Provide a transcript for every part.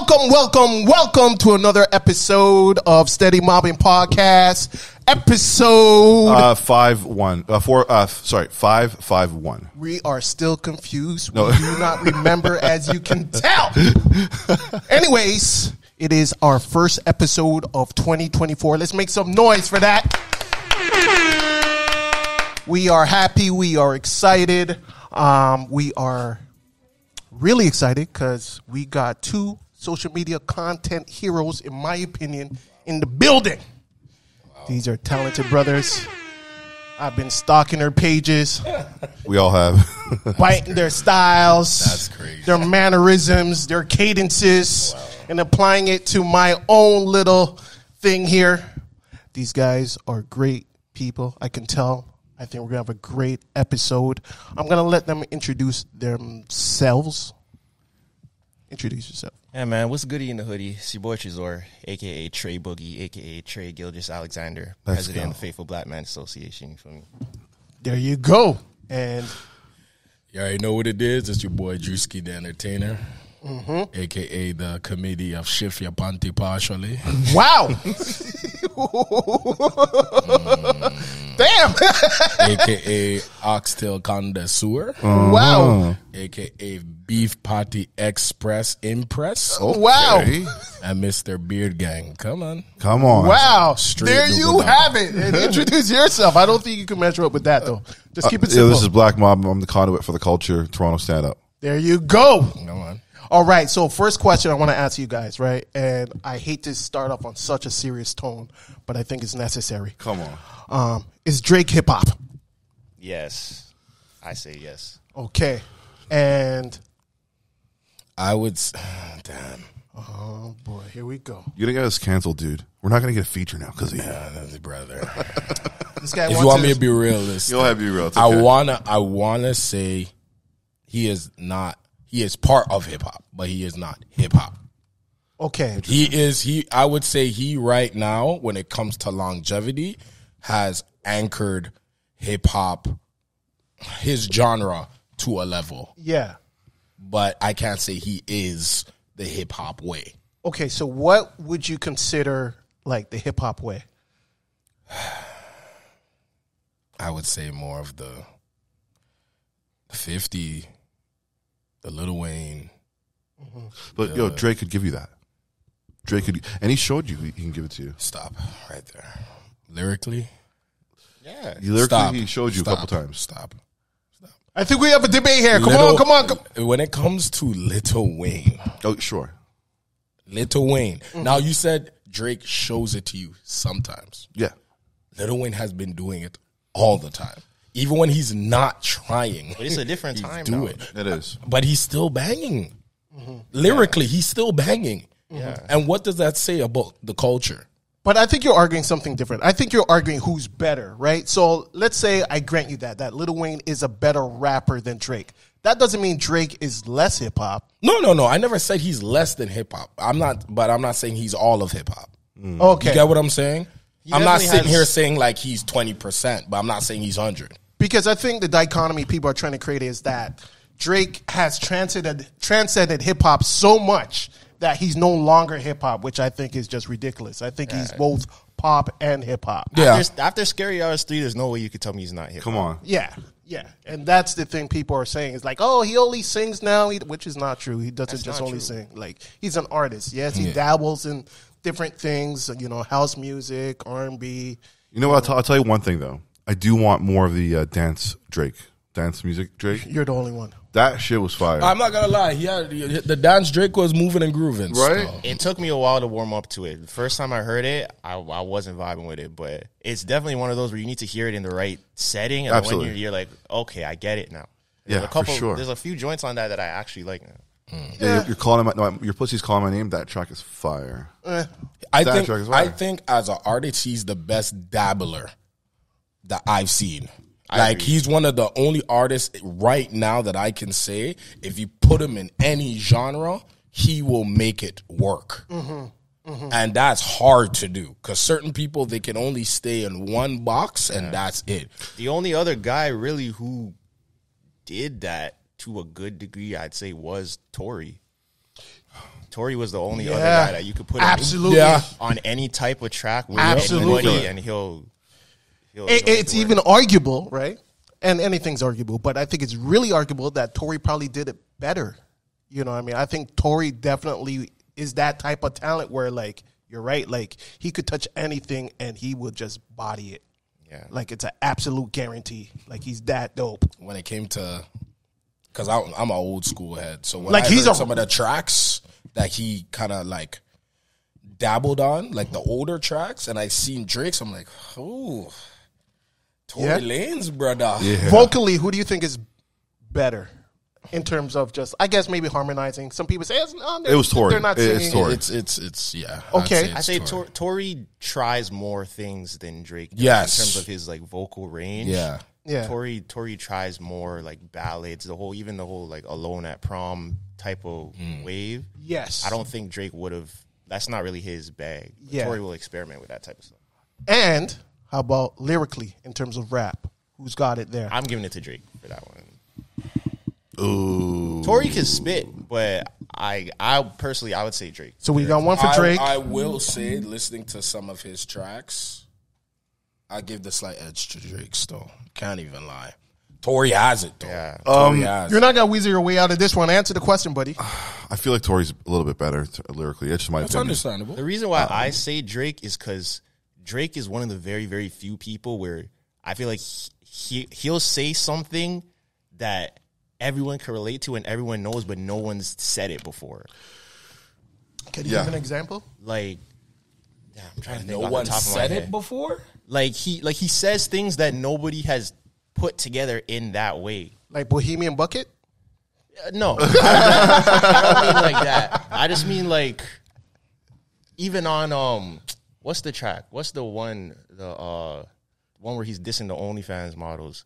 Welcome to another episode of Steady Mobbin Podcast. Episode 551. We are still confused. We do not remember, as you can tell. Anyways, it is our first episode of 2024. Let's make some noise for that. We are happy. We are excited. We are really excited because we got two social media content heroes, in my opinion, in the building. Wow. These are talented brothers. I've been stalking their pages. We all have. Biting their styles. That's crazy. Their mannerisms, their cadences, and applying it to my own little thing here. These guys are great people. I can tell. I think we're going to have a great episode. I'm going to let them introduce themselves. Introduce yourself. Yeah, man. What's goody in the hoodie? It's your boy Tresor, a.k.a. Trey Boogie, a.k.a. Trey Gilgis Alexander, president of the Faithful Black Man Association. You feel me? There you go. And you already know what it is. It's your boy Drewski the Entertainer, a.k.a. the committee of Shift Your Panty Partially. Wow. Damn. a.k.a. Oxtail Connoisseur. Wow. a.k.a. Beef Patty Express Impress. Okay. Wow. And Mr. Beard Gang. Come on. Wow. Straight there you have it. And introduce yourself. I don't think you can measure up with that, though. Just keep it simple. This is Black Mob. I'm the conduit for the culture. Toronto stand up. There you go. Come on. All right. So first question I want to ask you guys, right? And I hate to start off on such a serious tone, but I think it's necessary. Come on. Is Drake hip hop? Yes. I say yes. Okay. And I would. Damn. Oh, boy. Here we go. You're going to get us canceled, dude. We're not going to get a feature now because of you. Yeah, that's a brother. This guy If you want me to be realistic, You'll have to be real. It's I okay. wanna say he is not. He is part of hip hop, but he is not hip hop. Okay. I would say he right now, when it comes to longevity, has anchored hip hop, his genre, to a level. Yeah. But I can't say he is the hip hop way. Okay, so what would you consider like the hip hop way? I would say more of the 50, the Lil Wayne. But, Drake could give you that. Drake could, and he showed you he can give it to you. Stop right there. Lyrically? Yeah. He showed you a couple times. Stop. I think we have a debate here. Come on. When it comes to Lil Wayne. Oh, sure. Lil Wayne. Now, you said Drake shows it to you sometimes. Yeah. Lil Wayne has been doing it all the time. Even when he's not trying. But it's a different time do now. it. is. But he's still banging. Lyrically, he's still banging. Yeah. And what does that say about the culture? But I think you're arguing something different. I think you're arguing who's better, right? So let's say I grant you that Lil Wayne is a better rapper than Drake. That doesn't mean Drake is less hip hop. No. I never said he's less than hip hop. I'm not saying he's all of hip hop. Okay. You get what I'm saying? I'm not definitely sitting here saying like he's 20%, but I'm not saying he's 100. Because I think the dichotomy people are trying to create is that Drake has transcended hip hop so much that he's no longer hip hop, which I think is just ridiculous. I think he's both pop and hip hop. Yeah. After Scary Hours 3, there's no way you could tell me he's not hip hop. Come on. Yeah. And that's the thing people are saying. It's like, oh, he only sings now, which is not true. He doesn't just only sing. Like, he's an artist. Yes, he dabbles in different things, house music, R&B. You know what? I'll tell you one thing, though. I do want more of the dance music Drake. You're the only one. That shit was fire. I'm not gonna lie, the dance Drake was moving and grooving, right? So. It took me a while to warm up to it. The first time I heard it, I wasn't vibing with it, but it's definitely one of those where you need to hear it in the right setting, and Absolutely. when you're like, okay, I get it now. Yeah, for sure. There's a few joints on that I actually like now. Yeah, you're calling your pussy's calling my name. That track is fire. I think as an artist, he's the best dabbler that I've seen. Like, he's one of the only artists right now that I can say, if you put him in any genre, he will make it work. And that's hard to do because certain people, they can only stay in one box and that's it. The only other guy really who did that to a good degree, I'd say, was Tory. Tory was the only other guy that you could put absolutely on any type of track with absolutely, anybody, and he'll it's even arguable, right? And anything's arguable, but I think it's really arguable that Tory probably did it better. You know what I mean? I think Tory definitely is that type of talent where, like, you're right, like, he could touch anything and he would just body it. Yeah. Like, it's an absolute guarantee. Like, he's that dope. When it came to, because I'm an old school head, so when like, I heard some of the tracks that he kind of, like, dabbled on, like the older tracks, and I seen Drake's, I'm like, ooh, Tory Lanez, brother. Yeah. Vocally, who do you think is better in terms of just, I guess, maybe harmonizing? Some people say it was Tory. They're not singing. It's Tory. It's yeah. Okay. I say Tory tries more things than Drake does yes. in terms of his like vocal range. Yeah. Yeah. Tory tries more like ballads, the whole like Alone at Prom type of wave. Yes. I don't think Drake would have. That's not really his bag. Yeah. Tory will experiment with that type of stuff. And how about lyrically in terms of rap? Who's got it there? I'm giving it to Drake for that one. Ooh. Tory can spit, but I personally I would say Drake. So we got one for Drake. I will say, listening to some of his tracks, I give the slight edge to Drake still. Can't even lie. Tory has it, though. Yeah. Tory has You're not going to weasel your way out of this one. Answer the question, buddy. I feel like Tory's a little bit better lyrically. It's just my That's opinion. understandable. The reason why I say Drake is because Drake is one of the very, very few people where I feel like he'll say something that everyone can relate to and everyone knows, but no one's said it before. Can you give an example? Like, I'm trying to think. No one said it before? Like he says things that nobody has put together in that way. Like Bohemian Bucket? No, I don't mean like that. I just mean like even on what's the track? What's the one where he's dissing the OnlyFans models?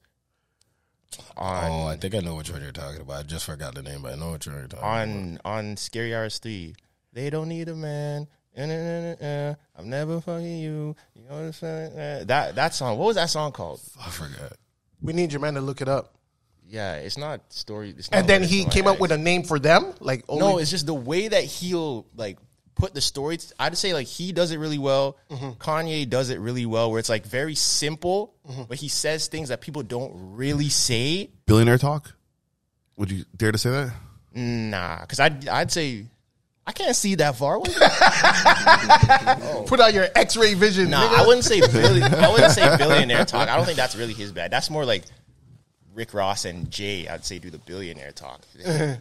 I think I know which one you're talking about. I just forgot the name, but I know which one you're talking about. On Scary Hours 3. They don't need a man. I'm never fucking you. You know what I'm saying? That song. What was that song called? I forgot. We need your man to look it up. Yeah, it's not story. It's not and then he came up with a name for them? Like no, it's just the way that he'll like put the story. I'd say like he does it really well. Kanye does it really well, where it's like very simple, but he says things that people don't really say. Billionaire talk? Would you dare to say that? Nah, because I'd say I can't see that far. Put out your X-ray vision. Nah, nigga. I wouldn't say billionaire talk. I don't think that's really his bad. That's more like Rick Ross and Jay. I'd say do the billionaire talk.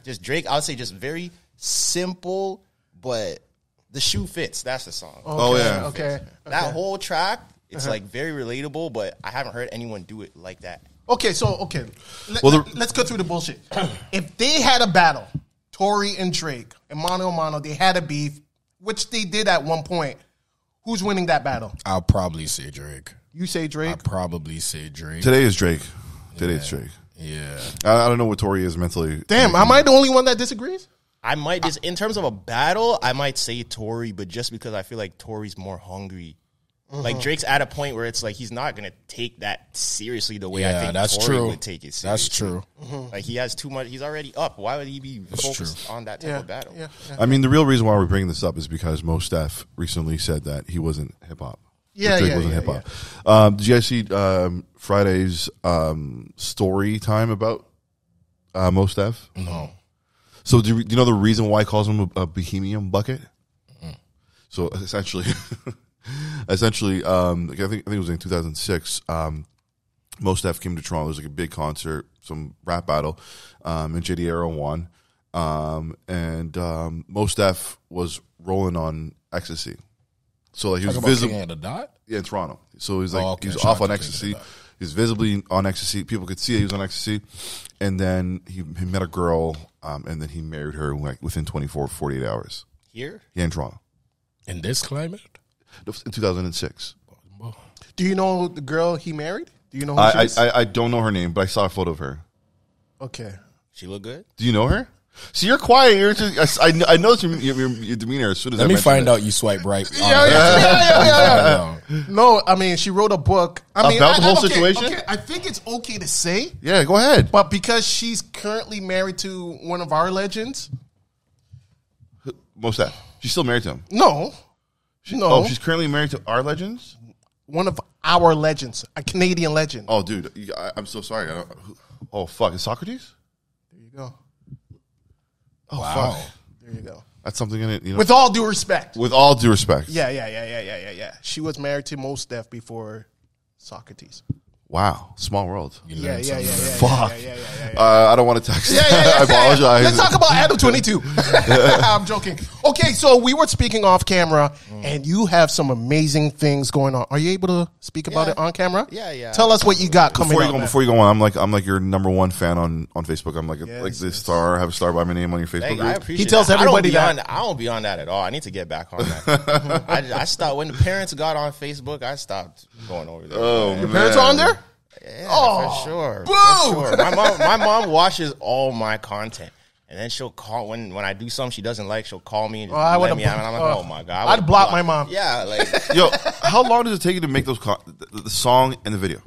Just Drake. I would say just very simple, but the shoe fits. That's the song. Okay, okay. That whole track, it's like very relatable, but I haven't heard anyone do it like that. Okay, let's go through the bullshit. If they had a battle, Tory and Drake, and mano a mano, they had a beef, which they did at one point. Who's winning that battle? I'll probably say Drake. You say Drake? I'll probably say Drake. Today is Drake. Today's Drake. Yeah. I don't know what Tory is mentally. Damn, am I the only one that disagrees? I might just, in terms of a battle, I might say Tory, but just because I feel like Tory's more hungry. Like Drake's at a point where it's like he's not gonna take that seriously the way I think that's Tory true. would take it seriously. That's true. Like he has too much. He's already up. Why would he be focused on that type of battle? Yeah. I mean, the real reason why we're bringing this up is because Mos Def recently said that he wasn't hip hop. Drake wasn't hip hop. Did you guys see Friday's story time about Mos Def? No. So do you know the reason why he calls him a Bohemian Bucket? So essentially, I think it was in 2006. Mos Def came to Toronto. There was like a big concert, some rap battle, and JD Arrow won. And Mos Def was rolling on ecstasy. So like he was visible. Yeah, in Toronto. So he's like he was off on ecstasy. He's visibly on ecstasy. People could see that he was on ecstasy. And then he met a girl, and then he married her like within 48 hours. Here? Yeah, in Toronto. In this climate? In 2006. Do you know the girl he married? Do you know who she is? I don't know her name, but I saw a photo of her. Okay. She look good? Do you know her? See, you're quiet. You're just, I noticed your demeanor as soon as Let I me mentioned find it. out you swipe right. Yeah. No, I mean, she wrote a book. About the whole situation? Okay, I think it's okay to say, Yeah, go ahead. but because she's currently married to one of our legends. Mos Def. She's still married to him. No. Oh, she's currently married to our legends? One of our legends, a Canadian legend. Oh, dude, I'm so sorry. Oh, fuck. Is Socrates? There you go. Oh, wow. Fuck. There you go. That's something in it. You know? With all due respect. With all due respect. Yeah. She was married to Mos Def before Socrates. Wow, small world. Yeah. Fuck. I don't want to text. I apologize. Let's talk about Adam 22. I'm joking. Okay, so we were speaking off camera, and you have some amazing things going on. Are you able to speak about it on camera? Yeah. Tell us what you got coming up. Before you go on, I'm like your number one fan on Facebook. I'm like this star. I have a star by my name on your Facebook group. I appreciate he tells everybody that. I don't be on that at all. I need to get back on that. I stopped when the parents got on Facebook. I stopped going over there. Oh, your parents are on there? Yeah, for sure. Boom! For sure. My mom watches all my content, and then she'll call when I do something she doesn't like. She'll call me and just let me out. And I'm like, oh my god, I'd block my mom. Yeah, like yo, how long does it take you to make those the song and the video?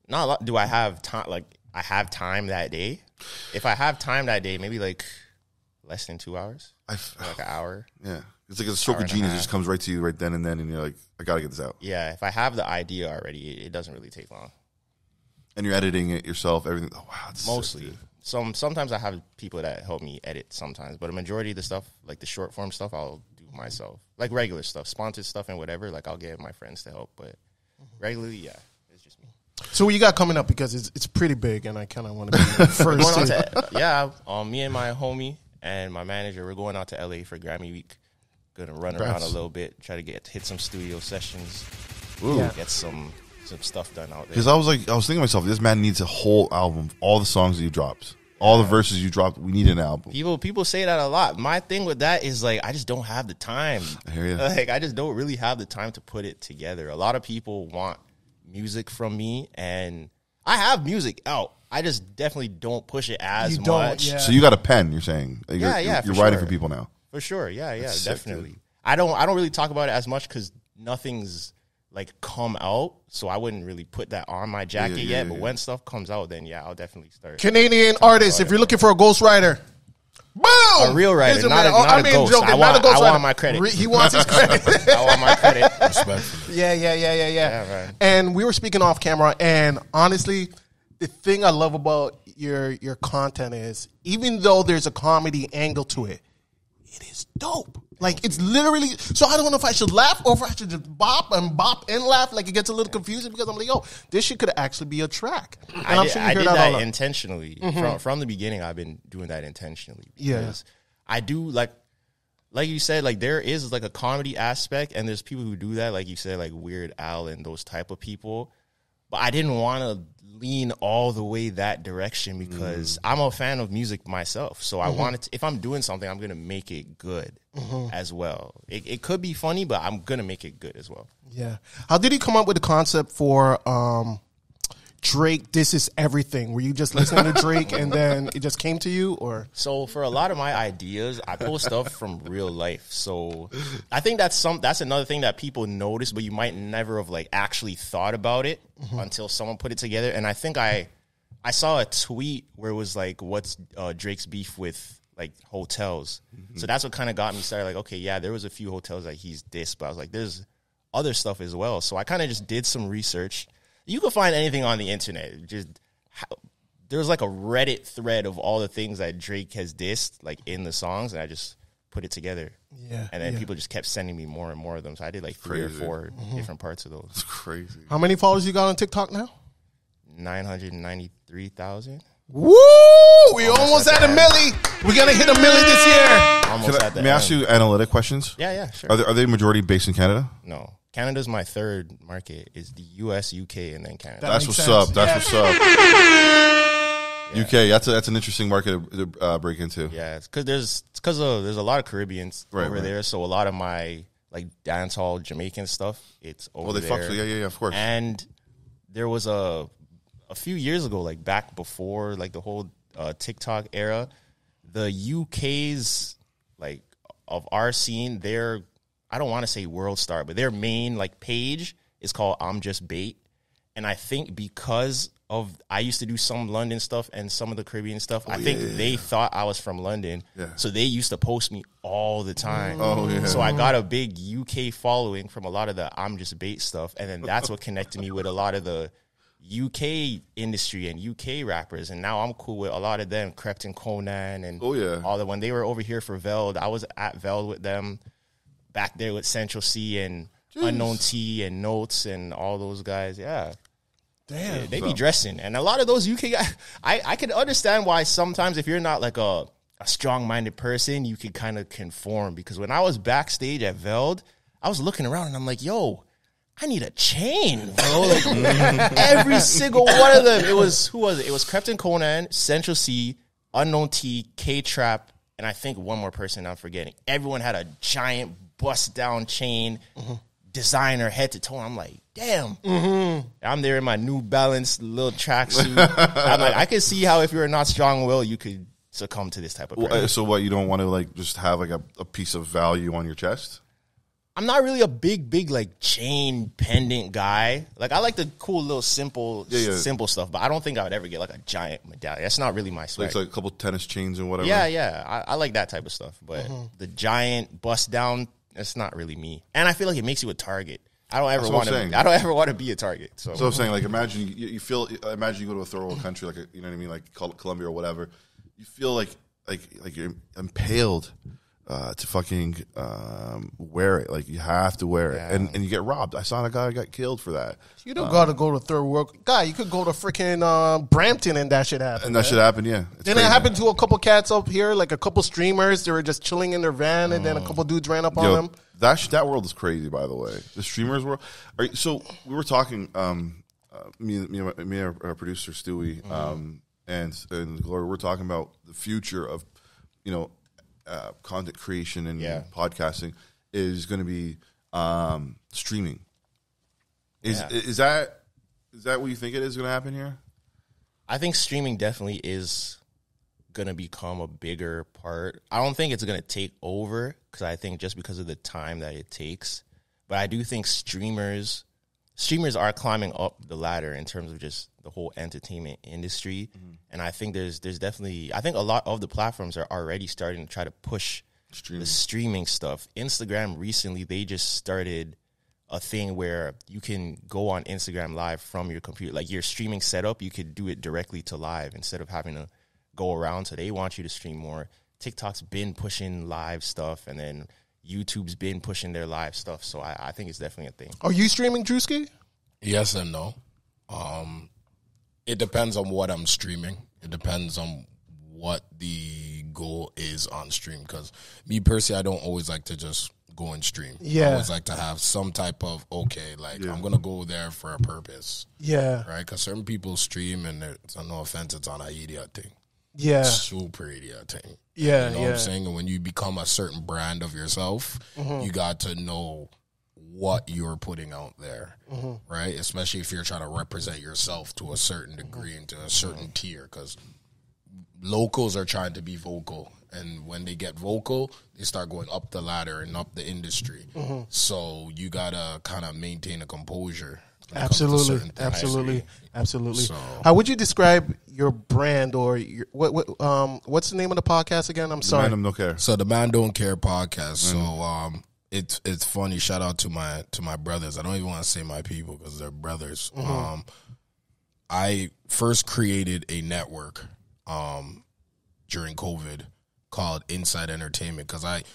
Not a lot. Do I have time? Like I have time that day. If I have time that day, maybe like less than 2 hours, like an hour. Yeah. It's like a stroke of genius just comes right to you right then and then, and you're like, I got to get this out. Yeah, if I have the idea already, it doesn't really take long. And you're editing it yourself, everything. Oh, wow. Mostly. Sometimes I have people that help me edit sometimes, but a majority of the stuff, like the short form stuff, I'll do myself. Like regular stuff, sponsored stuff and whatever, like I'll get my friends to help, but regularly, yeah, it's just me. So what you got coming up, because it's pretty big, and I kind of want to be first. Me and my homie and my manager, we're going out to LA for Grammy Week. Gonna run around a little bit, try to hit some studio sessions, get some stuff done out there. Because I was thinking to myself, this man needs a whole album, all the songs that you dropped, all the verses you dropped. We need an album. People say that a lot. My thing with that is like I just don't have the time. I hear you. Like I just don't really have the time to put it together. A lot of people want music from me, and I have music out. I just definitely don't push it as much. Yeah. So you got a pen? You're saying? You're writing for people now. For sure, yeah, definitely. Sick, I don't really talk about it as much because nothing's like come out, so I wouldn't really put that on my jacket yet. But when stuff comes out, then I'll definitely start. Canadian artist, if you're looking for a ghostwriter, boom, a real writer, not a ghost. Joking, I want my credit. He wants his credit. I want my credit. Respectfully. Yeah. And we were speaking off camera, and honestly, the thing I love about your content is, even though there's a comedy angle to it, it is dope. Like, it's literally, so I don't know if I should laugh or if I should just bop and laugh. Like, it gets a little confusing because I'm like, yo, this shit could actually be a track. And I did that intentionally. From the beginning, I've been doing that intentionally. Because I do, like you said, like, there is, like, a comedy aspect, and there's people who do that, like you said, like Weird Al and those type of people. But I didn't want to lean all the way that direction because I'm a fan of music myself. So I wanted to, if I'm doing something, I'm going to make it good as well. It could be funny, but I'm going to make it good as well. Yeah. How did you come up with the concept for Drake, This Is Everything? Were you just listening to Drake and then it just came to you, or? So for a lot of my ideas, I pull stuff from real life. So I think that's another thing that people notice, but you might never have like actually thought about it until someone put it together. And I think I saw a tweet where it was like, what's Drake's beef with like hotels? So that's what kind of got me started. Like, okay, yeah, there was a few hotels that he's dissed, but I was like, there's other stuff as well. So I kind of just did some research. You can find anything on the internet. There's like a Reddit thread of all the things that Drake has dissed, like in the songs, and I just put it together. Yeah. And then people just kept sending me more and more of them. So I did like 3 or 4 different parts of those. That's crazy. How many followers you got on TikTok now? 993,000. Woo! We almost at a milli. We're gonna hit a milli this year. Let me ask you analytic questions. Yeah, sure. Are they majority based in Canada? No. Canada's my third market. Is the US, UK, and then Canada. That's what's up. That's what's up. UK, that's an interesting market to break into. Yeah, it's because there's a lot of Caribbeans over there, so a lot of my like dancehall Jamaican stuff, it's over there. Fuck, yeah, of course. And there was a few years ago, like back before like the whole TikTok era, the UK's like of our scene, I don't want to say world star, but their main like page is called I'm Just Bait. And I think because I used to do some London stuff and some of the Caribbean stuff. I think they thought I was from London. Yeah. So they used to post me all the time. Oh, yeah. So I got a big UK following from a lot of the I'm Just Bait stuff. And then that's what connected me with a lot of the UK industry and UK rappers. And now I'm cool with a lot of them, Crept and Conan and all the when they were over here for Veld. I was at Veld with them back there with Central C and Unknown T and Notes and all those guys. Yeah. Damn. Yeah, they be dressing. And a lot of those UK guys, I can understand why sometimes if you're not like a strong-minded person, you could kind of conform. Because when I was backstage at Veld, I was looking around and I'm like, yo, I need a chain, bro. Like, every single one of them. It was, who was it? It was Crepton Conan, Central C, Unknown T, K-Trap, and I think one more person I'm forgetting. Everyone had a giant bust-down chain, designer head to toe. I'm like, damn. I'm there in my New Balance little tracksuit. I'm like, I could see how if you're not strong-willed, you could succumb to this type of pressure. So what, you don't want to like just have like a piece of value on your chest? I'm not really a big like chain pendant guy. Like I like the cool little simple stuff, but I don't think I would ever get like a giant medallion. That's not really my swag. It's like a couple tennis chains and whatever. Yeah. I like that type of stuff, but the giant bust down, that's not really me. And I feel like it makes you a target. I don't ever want to be a target. So I'm saying, like, imagine you go to a third world country, like you know what I mean, like Colombia or whatever. You feel like you're impaled. To fucking wear it. Like, you have to wear it. And you get robbed. I saw a guy got killed for that. You don't got to go to third world. Guy, you could go to freaking Brampton and that shit happened. And that shit happened, yeah. Then it happened to a couple cats up here, like a couple streamers. They were just chilling in their van, and then a couple dudes ran up on them. That world is crazy, by the way. The streamers world. All right, so we were talking, me and our producer, Stewie, and Gloria, we're talking about the future of, content creation and podcasting is going to be streaming. Is that what you think it is going to happen here? I think streaming definitely is going to become a bigger part. I don't think it's going to take over because I think just because of the time that it takes. But I do think streamers are climbing up the ladder in terms of just the whole entertainment industry. And I think there's definitely, I think a lot of the platforms are already starting to try to push the streaming stuff. Instagram recently, they just started a thing where you can go on Instagram Live from your computer. Like your streaming setup, you could do it directly to live instead of having to go around. So they want you to stream more. TikTok's been pushing live stuff, and then YouTube's been pushing their live stuff. So I think it's definitely a thing. Are you streaming, Drewski? Yes and no. It depends on what I'm streaming. It depends on what the goal is on stream. Because me personally, I don't always like to just go and stream. I always like to have some type of, I'm going to go there for a purpose. Yeah. Right? Because certain people stream and it's, no offense, it's on an idiot thing. Yeah. Super idiot thing. Yeah. You know what I'm saying? And when you become a certain brand of yourself, you got to know what you're putting out there, right? Especially if you're trying to represent yourself to a certain degree and to a certain tier, because locals are trying to be vocal, and when they get vocal, they start going up the ladder and up the industry. So you gotta kind of maintain a composure. Absolutely. So, how would you describe your brand, or your, what's the name of the podcast again? I'm sorry. The Man Don't Care. So the Man Don't Care podcast. So it's funny. Shout out to my brothers. I don't even want to say my people because they're brothers. I first created a network during COVID called Inside Entertainment, because like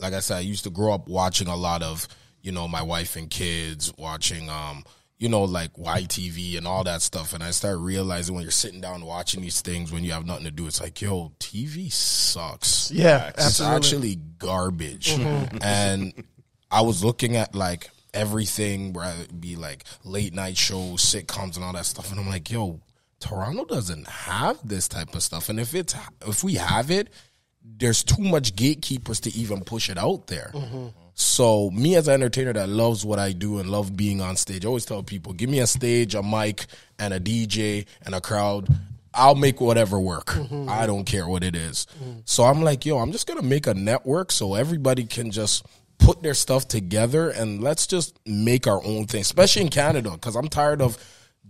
I said, I used to grow up watching a lot of, my wife and kids watching, like YTV and all that stuff. And I started realizing when you're sitting down watching these things, when you have nothing to do, it's like, yo, TV sucks. Yeah, it's actually garbage. And I was looking at like everything where it'd be like late night shows, sitcoms and all that stuff. And I'm like, yo, Toronto doesn't have this type of stuff. And if we have it, there's too much gatekeepers to even push it out there. So me as an entertainer that loves what I do and love being on stage, I always tell people, give me a stage, a mic, and a DJ and a crowd. I'll make whatever work. I don't care what it is. So I'm like, yo, I'm just going to make a network so everybody can just put their stuff together and let's just make our own thing, especially in Canada, because I'm tired of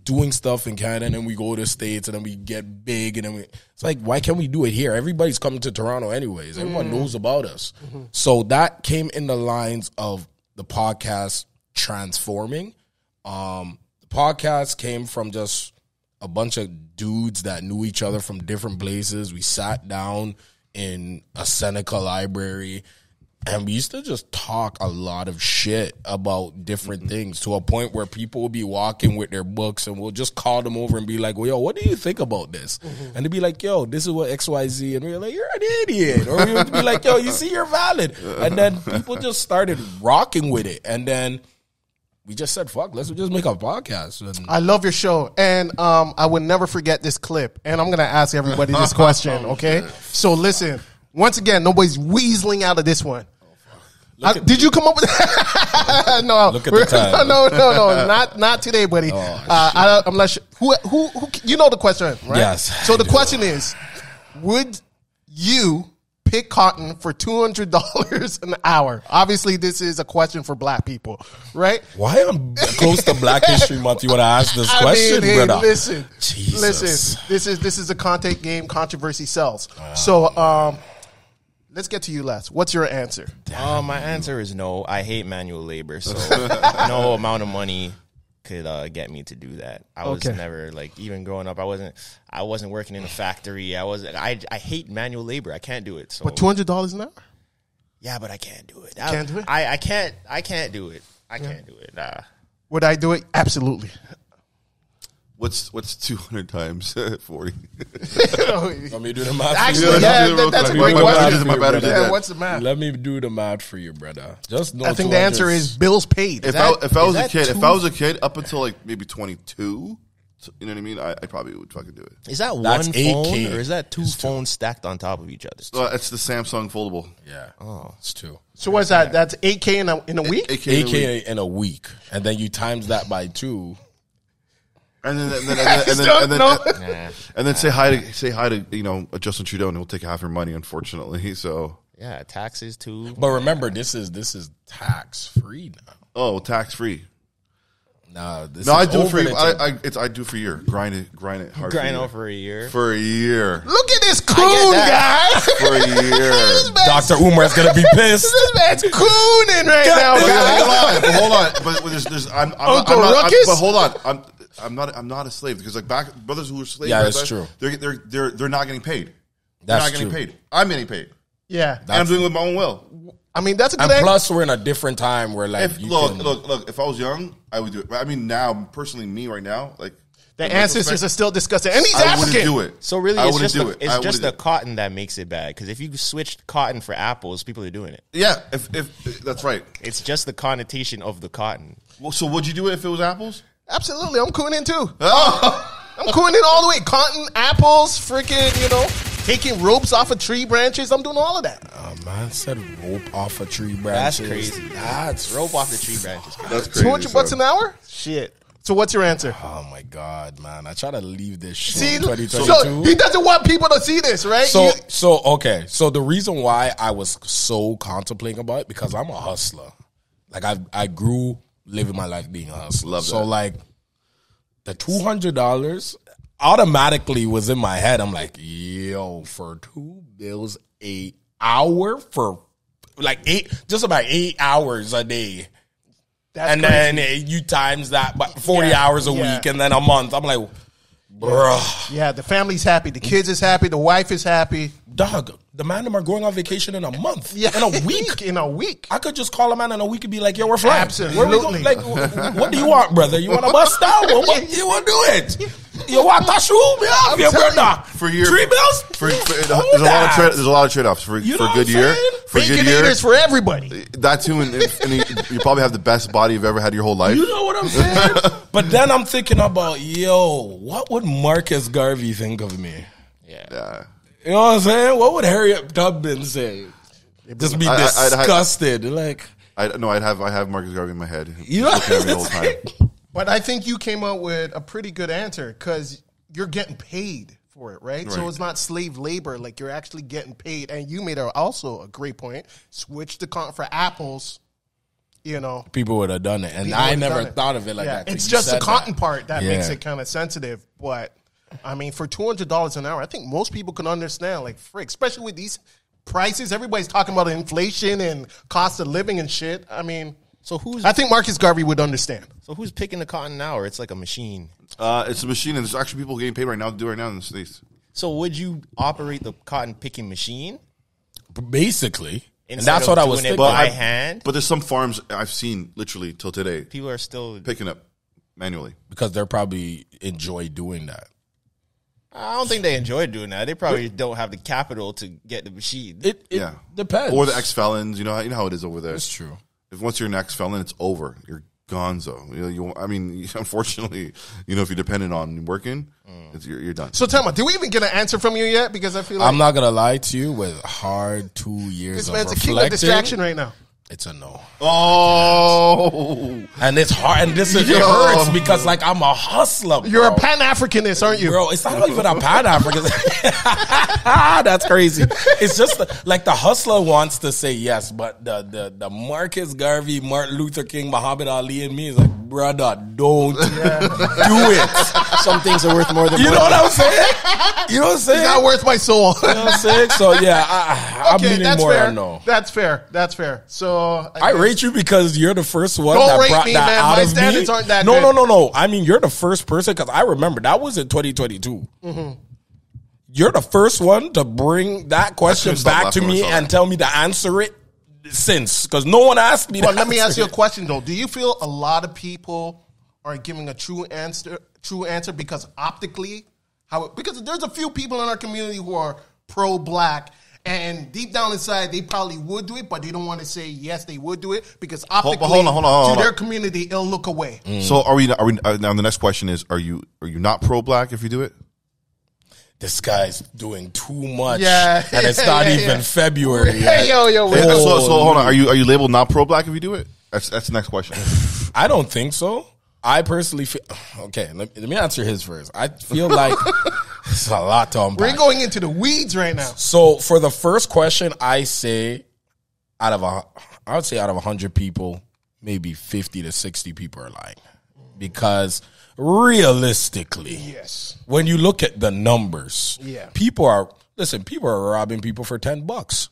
doing stuff in Canada, and then we go to the States, and then we get big, and then it's like, why can't we do it here? Everybody's coming to Toronto anyways. Everyone knows about us. So that came in the lines of the podcast transforming. The podcast came from just a bunch of dudes that knew each other from different places. We sat down in a Seneca library, and we used to just talk a lot of shit about different things, to a point where people would be walking with their books, and we'll just call them over and be like, well, yo, what do you think about this? And they'd be like, yo, this is what XYZ. And we're like, you're an idiot. Or we would be like, yo, you see, you're valid. And then people just started rocking with it. And then we just said, fuck, let's just make a podcast. And I love your show. And I would never forget this clip. And I'm going to ask everybody this question, okay? So listen, once again, nobody's weaseling out of this one. Did you come up with that? No. Look at the time. No, not today, buddy. I'm not sure. Who, you know the question, right? Yes. So the question is, would you pick cotton for $200 an hour? Obviously, this is a question for black people, right? Why am close to Black History Month? You want to ask this question, brother? Listen. Jesus. This is a content game. Controversy sells. So, let's get to you, Les. What's your answer? My answer is no. I hate manual labor, so no amount of money could get me to do that. I was never, like, even growing up, I wasn't working in a factory. I hate manual labor. I can't do it. So, but $200 an hour? Yeah, but I can't do it. Can't do it? I can't do it. I can't do it. Would I do it? Absolutely. What's 200 times 40? Let me do the math. Actually, that's a great question. What's the math? Let me do the math for you, brother. Just know I think the answer is bills paid. If I was a kid up until like maybe 22, you know what I mean? I probably would fucking do it. Is that one phone or is that two phones stacked on top of each other? It's the Samsung foldable. Yeah. Oh, it's two. So what's that? That's $8K in a week? $8K in a week, and then you times that by 2. And then say hi to Justin Trudeau, and he'll take half your money, unfortunately. So yeah, taxes too. But remember, this is tax free now. Oh, tax free. No, I do it for you. I do it for a year. Grind it hard. Grind out for a year. For a year. Look at this coon guy. For a year. Dr. Umar's gonna be pissed. This man's cooning right now, guys. Hold on. But hold on. I'm not a slave, because like brothers who are slaves. Yeah, that's true. They're not getting paid. That's not getting paid. I'm getting paid. Yeah, and I'm doing it with my own will. I mean, that's a good. And plus, we're in a different time where, like, look. If I was young, I would do it. I mean, now, personally, me right now, like, the ancestors are still discussing, and he's African. I wouldn't do it. So really, it's just the cotton that makes it bad. Because if you switched cotton for apples, people are doing it. Yeah, if that's right. It's just the connotation of the cotton. Well, so would you do it if it was apples? Absolutely, I'm cooning too. I'm cooning all the way. Cotton, apples, freaking, taking ropes off of tree branches. I'm doing all of that. Man said rope off of tree branches. That's crazy. That's rope off the tree branches. That's crazy. $200 an hour? Shit. So what's your answer? Oh my God, man! I try to leave this shit. See, in 2022. So he doesn't want people to see this, right? So the reason why I was so contemplating about it, because I'm a hustler. Like I grew living my life being a hustler. So like the $200 automatically was in my head. I'm like, yo, for $2 an hour for like just about 8 hours a day. That's crazy. Then you times that by 40 hours a week, and then a month. I'm like, bruh. Yeah, the family's happy. The kids is happy. The wife is happy. Dog, the man and them are going on vacation in a month. Yeah. In a week. In a week. I could just call a man in a week and be like, yo, we're flying. Absolutely. Where we going? Like, what do you want, brother? You want to bust down? What you want to do it? You want that shoe? Yeah, brother. For your 3 bills? There's a lot of trade-offs for good year. For good year. It's for everybody. That too, and you probably have the best body you've ever had your whole life. You know what I'm saying? But then I'm thinking about, yo, what would Marcus Garvey think of me? Yeah. You know what I'm saying? What would Harriet Tubman say? Just be disgusted. I have Marcus Garvey in my head. You know looking at me the whole time. But I think you came up with a pretty good answer, because you're getting paid for it, right? So it's not slave labor. Like, you're actually getting paid. And you made also a great point. Switch the cotton for apples. people would have done it. And I never thought of it like that. It's just the cotton part that makes it kind of sensitive. But, I mean, for $200 an hour, I think most people can understand, like, frick, especially with these prices. Everybody's talking about inflation and cost of living and shit. I mean, I think Marcus Garvey would understand. So who's picking the cotton an hour? It's like a machine. It's a machine, and there's actually people getting paid right now to do it right now in the States. So would you operate the cotton picking machine? Basically. And that's what I was thinking. By hand? But there's some farms I've seen literally till today. People are still picking up manually. Because they're probably enjoy doing that. I don't think they enjoy doing that. They probably don't have the capital to get the machine. It depends. Or the ex-felons. You know how it is over there. That's true. If once you're an ex-felon, it's over. You're gonzo. Unfortunately, if you're dependent on working, you're done. So tell me, did we even get an answer from you yet? Because I feel like I'm not gonna lie to you. With hard 2 years of reflecting, it's a king of distraction right now. It's a no. Oh, and it's hard. And it hurts because like I'm a hustler. Bro. You're a Pan-Africanist, aren't you, bro? It's not even a Pan-Africanist. That's crazy. It's just like the hustler wants to say yes, but the Marcus Garvey, Martin Luther King, Muhammad Ali, and me is like, brother, don't do it. Some things are worth more than you know what I'm saying. You know what I'm saying? It's not worth my soul. You know what I'm saying? So yeah, I'm leaning more on no. That's fair. So I rate you because you're the first one that brought me, that man. out My of standards me. Aren't that no. good. I mean, you're the first person because I remember that was in 2022. Mm-hmm. You're the first one to bring that question back to me and tell me to answer it since because no one asked me. Well, let me ask you a question though. Do you feel a lot of people are giving a true answer because optically, because there's a few people in our community who are pro-black. And deep down inside, they probably would do it, but they don't want to say yes, they would do it because optically, hold on. Their community, it'll look away. So are we? Now the next question is: Are you not pro-black if you do it? This guy's doing too much, and it's not even February. Yo. So hold on. Are you labeled not pro-black if you do it? That's the next question. I don't think so. I personally feel okay. Let me answer his first. I feel like. It's a lot to unpack. We're going into the weeds right now. So for the first question, I say I would say out of 100 people, maybe 50 to 60 people are lying. Because realistically, when you look at the numbers, people are robbing people for $10. Mm-hmm.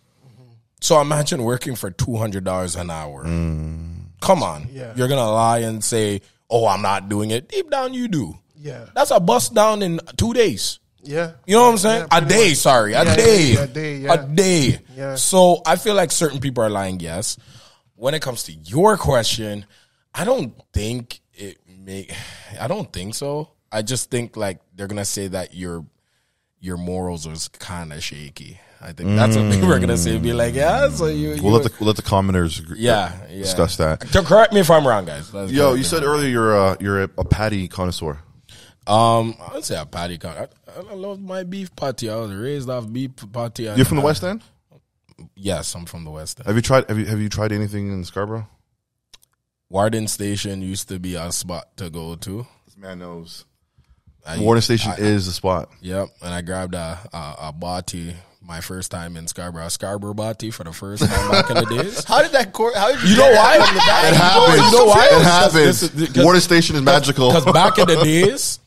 So imagine working for $200 an hour. Come on. Yeah. You're going to lie and say, oh, I'm not doing it. Deep down, you do. Yeah. That's a bust down in 2 days. Yeah. You know what I'm saying? A day, much. Sorry. A day. A day. Yeah. So I feel like certain people are lying, yes. When it comes to your question, I don't think so. I just think like they're gonna say that your morals was kind of shaky. I think that's what people are gonna say. Be like, yeah, so we'll let the commenters discuss that. Correct me if I'm wrong, guys. You said earlier you're a patty connoisseur. I would say a patty connoisseur. I love my beef patty. I was raised off beef patty. You're from the West End? Yes, I'm from the West End. Have you tried anything in Scarborough? Warden Station used to be a spot to go to. This man knows. Warden Station is the spot. Yep, and I grabbed a bati my first time in Scarborough. A Scarborough bati for the first time back in the days. How did that How did you know why? It happened. You know why? It happened. Warden Station is magical. Because back in the days,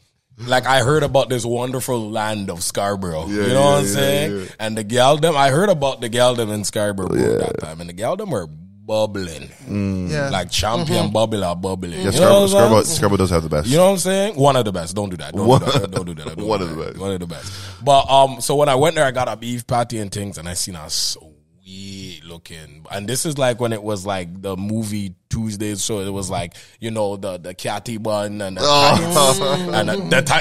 like I heard about this wonderful land of Scarborough. You know what I'm saying? Yeah. And the Galdem, I heard about the Galdem in Scarborough that time. And the Galdem were bubbling. Like champion bubbling. Yeah, Scarborough does have the best. You know what I'm saying? One of the best. Don't do that. Don't do that. One of the best. One of the best. But so when I went there, I got a beef patty and things, and I seen a sweet looking. And this is like when it was like the movie Tuesdays, so it was like, you know, the catty bun and the tights. And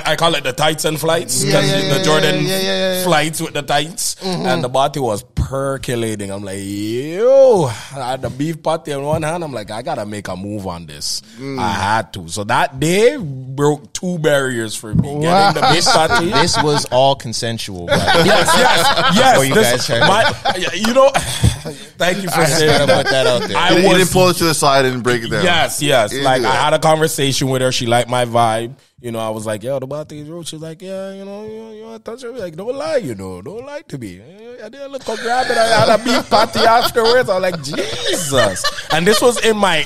I call it the tights and flights. The Jordan flights with the tights. And the body was percolating. I'm like, yo, I had the beef patty in one hand. I'm like, I gotta make a move on this. I had to. So that day broke 2 barriers for me. Getting the beef patty. This was all consensual. Yes. You know, thank you for saying put that out there. You didn't pull it to the side and break it down. Yes. Like I had a conversation with her. She liked my vibe. I was like, yo, the Baltic road. She's like, yeah, you want to touch her? Like, don't lie, don't lie to me. I didn't look, go grab it. I had a beef patty afterwards. I was like, Jesus. And this was in my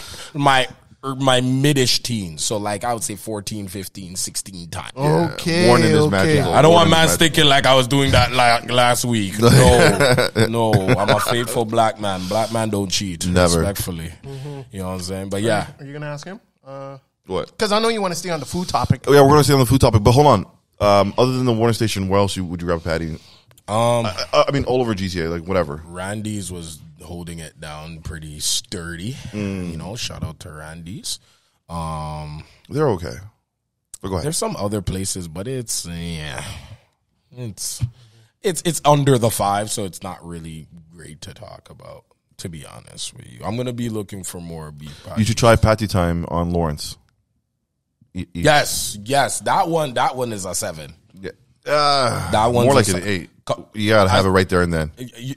mid-ish teens. So, like, I would say 14, 15, 16 times. Okay. Warning is magical. I don't want man thinking like I was doing that last week. No. I'm a faithful black man. Black man don't cheat. Never. Respectfully. You know what I'm saying? But yeah. Are you going to ask him? What? Because I know you want to stay on the food topic. Oh, yeah, we're going to stay on the food topic. But hold on. Other than the Warner Station, where else would you grab a patty? I mean, all over GTA, like whatever. Randy's was holding it down pretty sturdy. Shout out to Randy's. They're okay. But go ahead. There's some other places, but it's under the 5, so it's not really great to talk about, to be honest with you. I'm going to be looking for more beef patty. You should try Patty Time on Lawrence. Yes. That one is a 7. Yeah. That one's more like an 8. You got to have it right there and then.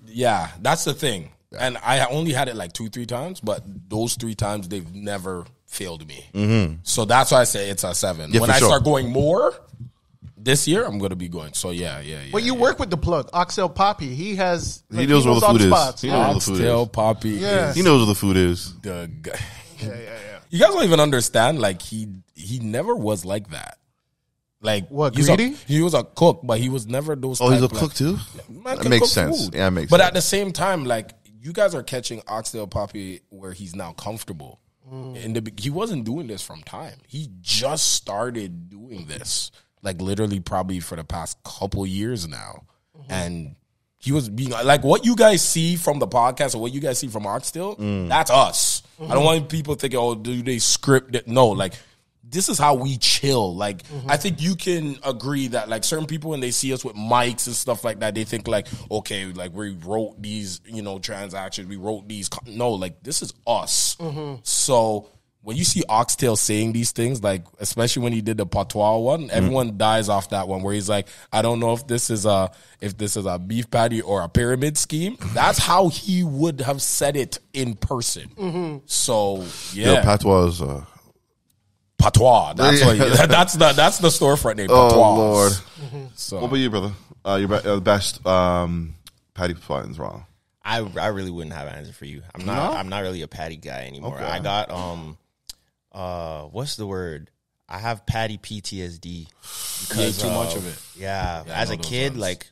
Yeah, that's the thing. And I only had it like 2-3 times, but those 3 times they've never failed me. Mm-hmm. So that's why I say it's a 7. Yeah, when I start going more this year, I'm going to be going. So yeah. Well, you work with the plug, Oxtail Poppy. He has. He knows where the food is. He knows where the food is. Oxtail Poppy. Yeah. He knows where the food is. The guy. Yeah. You guys don't even understand. Like he never was like that. Like what? Greedy? He was a cook, but he was never those. Oh, he's a cook too. That makes sense. Food. Yeah, it makes but sense. At the same time, like you guys are catching Oxtail Poppy where he's now comfortable. He wasn't doing this from time. He just started doing this, like literally probably for the past couple years now, and he was being like what you guys see from the podcast or what you guys see from Oxtail. That's us. I don't want people thinking, oh, do they script it? No, like. This is how we chill. Like, I think you can agree that, like, certain people, when they see us with mics and stuff like that, they think, like, okay, like, we wrote these, transactions. We wrote these. No, like, this is us. So, when you see Oxtail saying these things, like, especially when he did the patois one, everyone dies off that one where he's like, I don't know if this is a beef patty or a pyramid scheme. That's how he would have said it in person. So, yeah. Yo, patois is... Patois. That's that's the storefront name. Patois. Oh Lord. So, what about you, brother? Your best patty spots, Ron. I really wouldn't have an answer for you. I'm not really a patty guy anymore. Okay. I got what's the word? I have patty PTSD because too much of it. Yeah, as a kid, like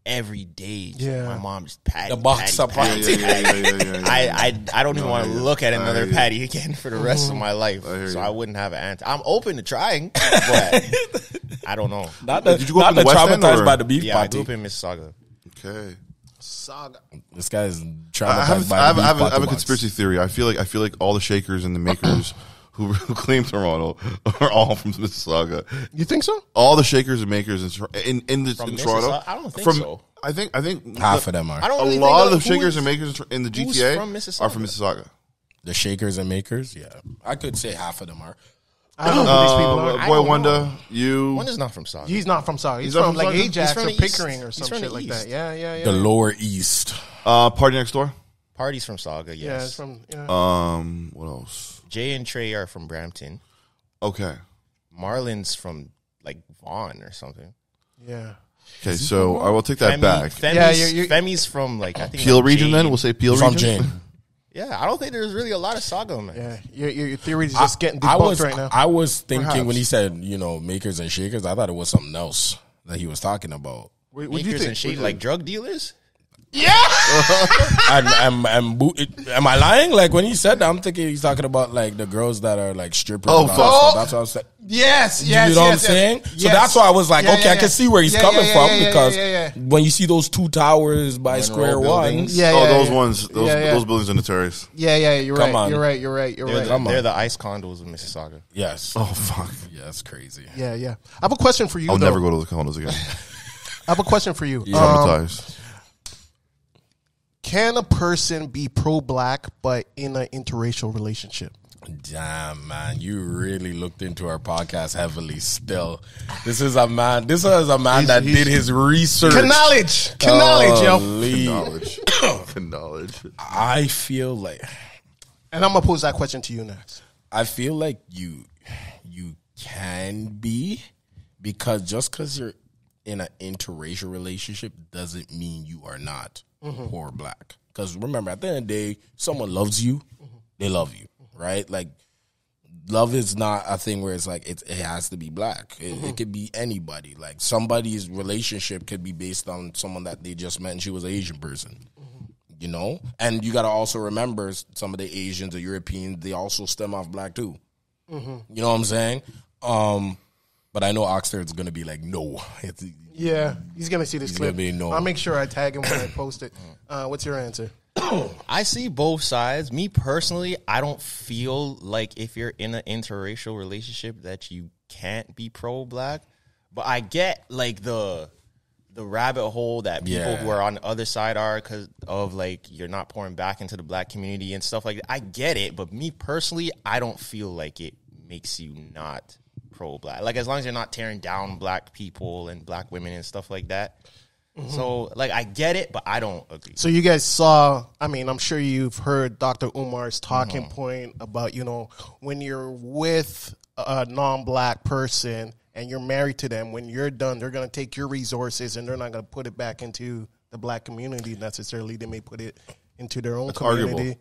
every day, my mom just patty. The box of patty. I don't even want to look at another patty again for the rest of my life. So I wouldn't have an answer. I'm open to trying, but I don't know. Did you go up in the West End traumatized by the beef patty? Yeah, I grew up in Mississauga. Okay. This guy's traumatized I have a conspiracy theory. I feel like all the shakers and the makers who claim Toronto are all from Mississauga. You think so? All the shakers and makers in Toronto. I don't think so. I think half of them are. I don't really a lot of the shakers and makers in the GTA are from Mississauga. The shakers and makers, yeah, I could say half of them are. I don't know who these people are. Boy Wonder, you. Wanda's not from Sauga. He's not from Sauga. He's from like Ajax or Pickering or some shit like that. Yeah. The Lower East. Party Next Door. Party's from Sauga. Yes. Yeah, it's from. What else? Jay and Trey are from Brampton. Okay. Marlon's from like Vaughan or something. Yeah. Okay, so I will take that back. Femi's from like I think Peel like region. Jane. Then we'll say Peel from region. Jane. Yeah, I don't think there's really a lot of Sauga, man. Yeah, your theory is just getting debunked right now. I was thinking when he said makers and shakers, I thought it was something else that he was talking about. What makers do you think? And shakers, like drug dealers. Yeah. Am I lying? Like when he said that, I'm thinking he's talking about like the girls that are like strippers. Oh, fuck. That's what I was saying. Yes. You know what I'm saying? Yes. So that's why I was like, I can see where he's coming from because when you see those 2 towers by Square One, those ones, those buildings are notorious. Yeah, you're right. Come on. You're right. They're the ice condos of Mississauga. Yes. Oh fuck. Yeah, that's crazy. Yeah. I have a question for you. I'll never go to the condos again. I have a question for you. Traumatized. Can a person be pro-black but in an interracial relationship? Damn, man, you really looked into our podcast heavily. Still, this is a man that did his research. Knowledge, yo. Knowledge. I feel like, and I'm gonna pose that question to you next. I feel like you can be, because just because you're in an interracial relationship doesn't mean you are not poor black. Because remember, at the end of the day, someone loves you, they love you, right? Like, love is not a thing where it's like it has to be black. It could be anybody. Like, somebody's relationship could be based on someone that they just met and she was an Asian person. You know? And you got to also remember some of the Asians or Europeans, they also stem off black too. You know what I'm saying? But I know Oxford's going to be like, no. Yeah, he's going to see this clip. No. I'll make sure I tag him when I post it. What's your answer? I see both sides. Me personally, I don't feel like if you're in an interracial relationship that you can't be pro-black. But I get like the rabbit hole that people who are on the other side are because of like you're not pouring back into the black community and stuff like that. I get it, but me personally, I don't feel like it makes you not pro-black. Like, as long as you're not tearing down black people and black women and stuff like that. So, like, I get it, but I don't agree. So you guys saw, I mean, I'm sure you've heard Dr. Umar's talking point about, you know, when you're with a non-black person and you're married to them, when you're done, they're going to take your resources and they're not going to put it back into the black community necessarily. They may put it into their own community. Arguable.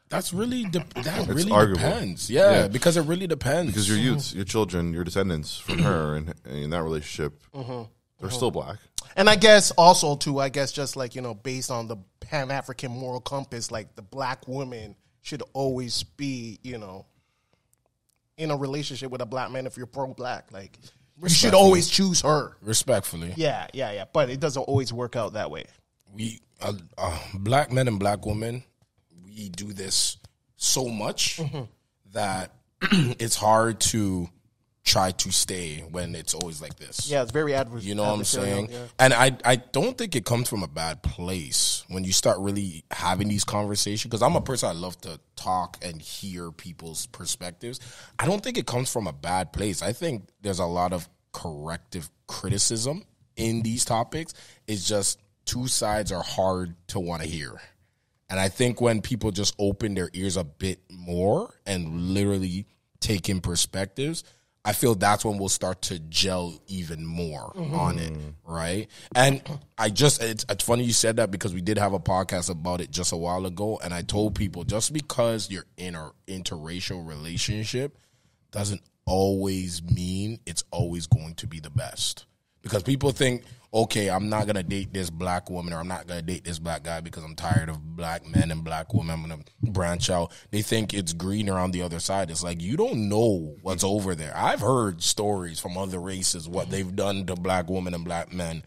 That's really depends. Yeah, because it really depends. Because your youths, your children, your descendants from her and in that relationship, they're still black. And I guess also, too, just like, you know, based on the Pan-African moral compass, like the black woman should always be, you know, in a relationship with a black man if you're pro-black. Like, you should always choose her. Respectfully. Yeah. But it doesn't always work out that way. We, black men and black women, we do this so much that it's hard to try to stay when it's always like this. Yeah, it's very adverse. You know what I'm saying? Yeah. And I don't think it comes from a bad place when you start really having these conversations, because I'm a person, I love to talk and hear people's perspectives. I don't think it comes from a bad place. I think there's a lot of corrective criticism in these topics. It's just two sides are hard to want to hear. And I think when people just open their ears a bit more and literally take in perspectives, I feel that's when we'll start to gel even more on it, right? And it's funny you said that, because we did have a podcast about it just a while ago, and I told people just because you're in an interracial relationship doesn't always mean it's always going to be the best. Because people think, okay, I'm not going to date this black woman, or I'm not going to date this black guy because I'm tired of black men and black women. I'm going to branch out. They think it's greener on the other side. It's like, you don't know what's over there. I've heard stories from other races, what they've done to black women and black men.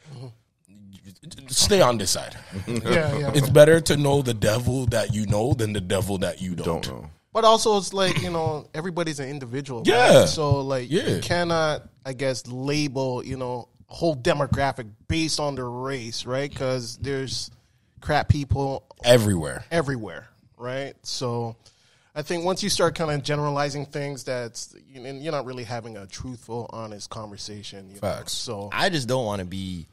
Stay on this side. Yeah. It's better to know the devil that you know than the devil that you don't know. But also, it's like, you know, everybody's an individual. Yeah. Right? So, like, you cannot, I guess, label, you know, whole demographic based on their race, right? Because there's crap people everywhere, right? So I think once you start kind of generalizing things, you're not really having a truthful, honest conversation. Facts. So I just don't want to be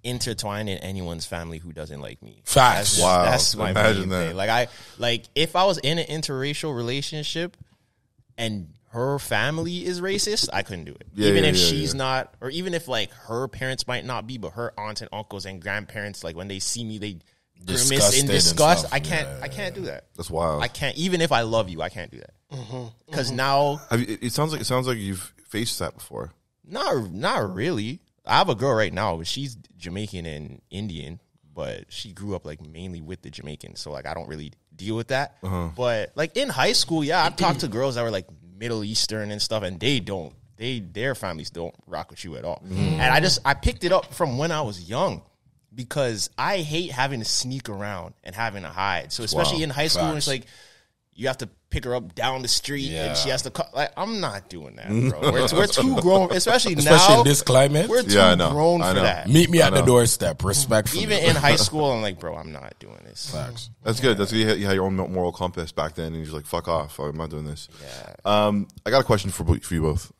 intertwined in anyone's family who doesn't like me. Facts. That's my Imagine main thing. Like if I was in an interracial relationship and her family is racist, I couldn't do it. Even if she's not, or even if like her parents might not be, but her aunts and uncles and grandparents, like when they see me, they grimace in disgust. I can't do that. That's wild. I can't, even if I love you, I can't do that. Because now, it sounds like you've faced that before. Not really. I have a girl right now, but she's Jamaican and Indian, but she grew up like mainly with the Jamaicans, so like I don't really deal with that. But like in high school, I've talked to girls that were like Middle Eastern and stuff, and their families don't rock with you at all. And I picked it up from when I was young, because I hate having to sneak around and having to hide. So especially in high school, it's like you have to pick her up down the street and she has to like, I'm not doing that, bro. We're too grown, especially now in this climate. We're too grown for that. Meet me at the doorstep, respectfully. Even in high school, I'm like, bro, I'm not doing this. Facts. That's good. That's good. You had your own moral compass back then, and you're like, fuck off. I'm not doing this. I got a question for you both.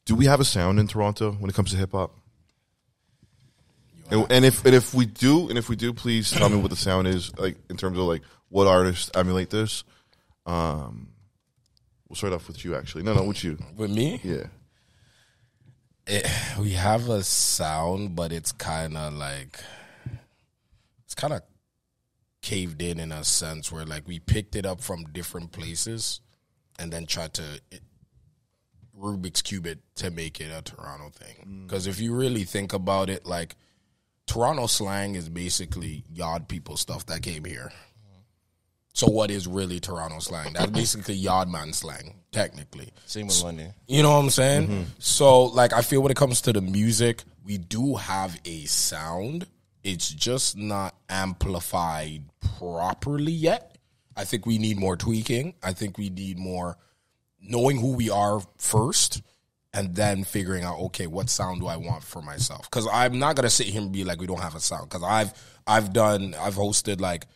Do we have a sound in Toronto when it comes to hip hop? And if we do, please tell me what the sound is, like in terms of like what artists emulate this. We'll start off with you, actually. No, with you. With me? Yeah. We have a sound, but it's kind of caved in a sense where like we picked it up from different places and then tried to Rubik's Cube it to make it a Toronto thing. Because if you really think about it, like Toronto slang is basically yard people stuff that came here. So what is really Toronto slang? That's basically yard man slang, technically. Same with London. You know what I'm saying? Mm-hmm. So like I feel when it comes to the music, we do have a sound. It's just not amplified properly yet. I think we need more tweaking. I think we need more knowing who we are first and then figuring out, okay, what sound do I want for myself? Because I'm not going to sit here and be like, we don't have a sound. Because I've hosted like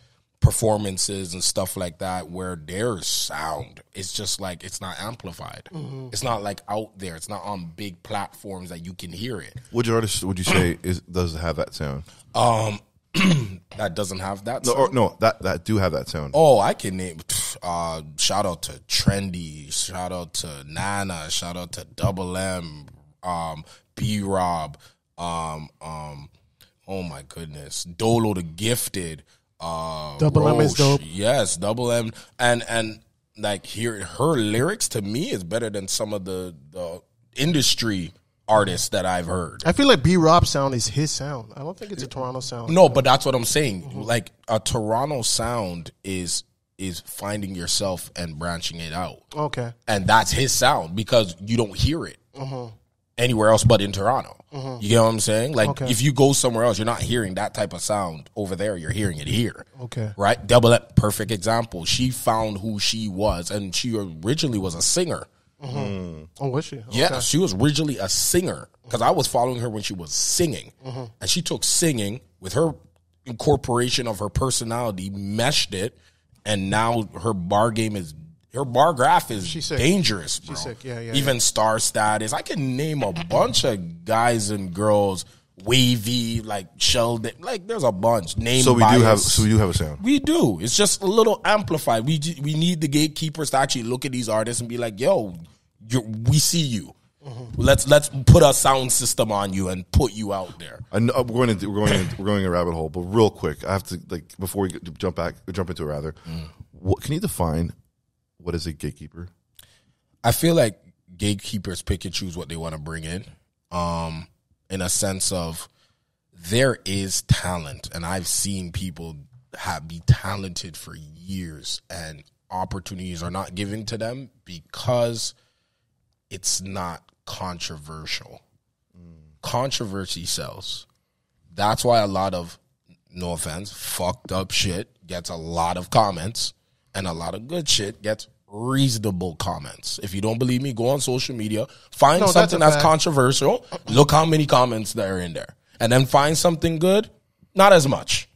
performances and stuff like that where there's sound. It's just like, it's not amplified. Mm-hmm. It's not like out there. It's not on big platforms that you can hear it. Which artist would you say does have that sound? That doesn't have that sound? That do have that sound. Oh, I can name, shout out to Trendy, shout out to Nana, shout out to Double M, B-Rob, oh my goodness, Dolo the Gifted, Double M is dope. Yes, Double M, and like her lyrics to me is better than some of the industry artists that I've heard. I feel like B-Rob's sound is his sound. I don't think it's a Toronto sound. No, but that's what I'm saying. Mm-hmm. Like a Toronto sound is finding yourself and branching it out. Okay. And that's his sound because you don't hear it anywhere else but in Toronto. Mm-hmm. You know what I'm saying? Like if you go somewhere else, you're not hearing that type of sound over there. You're hearing it here. Okay. Right? Double M, perfect example. She found who she was, and she originally was a singer. Mm-hmm. Oh, was she? Okay. Yeah, she was originally a singer because I was following her when she was singing. Mm-hmm. And she took singing with her incorporation of her personality, meshed it, and now her bar graph is dangerous, bro. She's sick. Yeah. Even star status. I can name a bunch of guys and girls, wavy, like Sheldon, like there's a bunch. So we do have a sound. We do. It's just a little amplified. We need the gatekeepers to actually look at these artists and be like, yo, we see you. Mm-hmm. Let's put a sound system on you and put you out there. I know we're going a rabbit hole, but real quick, I have to before we jump into it rather. What can you define? What is a gatekeeper? I feel like gatekeepers pick and choose what they want to bring in a sense of there is talent, and I've seen people be talented for years, and opportunities are not given to them because it's not controversial. Controversy sells. That's why a lot of, no offense, fucked up shit gets a lot of comments, and a lot of good shit gets reasonable comments. If you don't believe me, go on social media, find something that's controversial, look how many comments that are in there, and then find something good, not as much.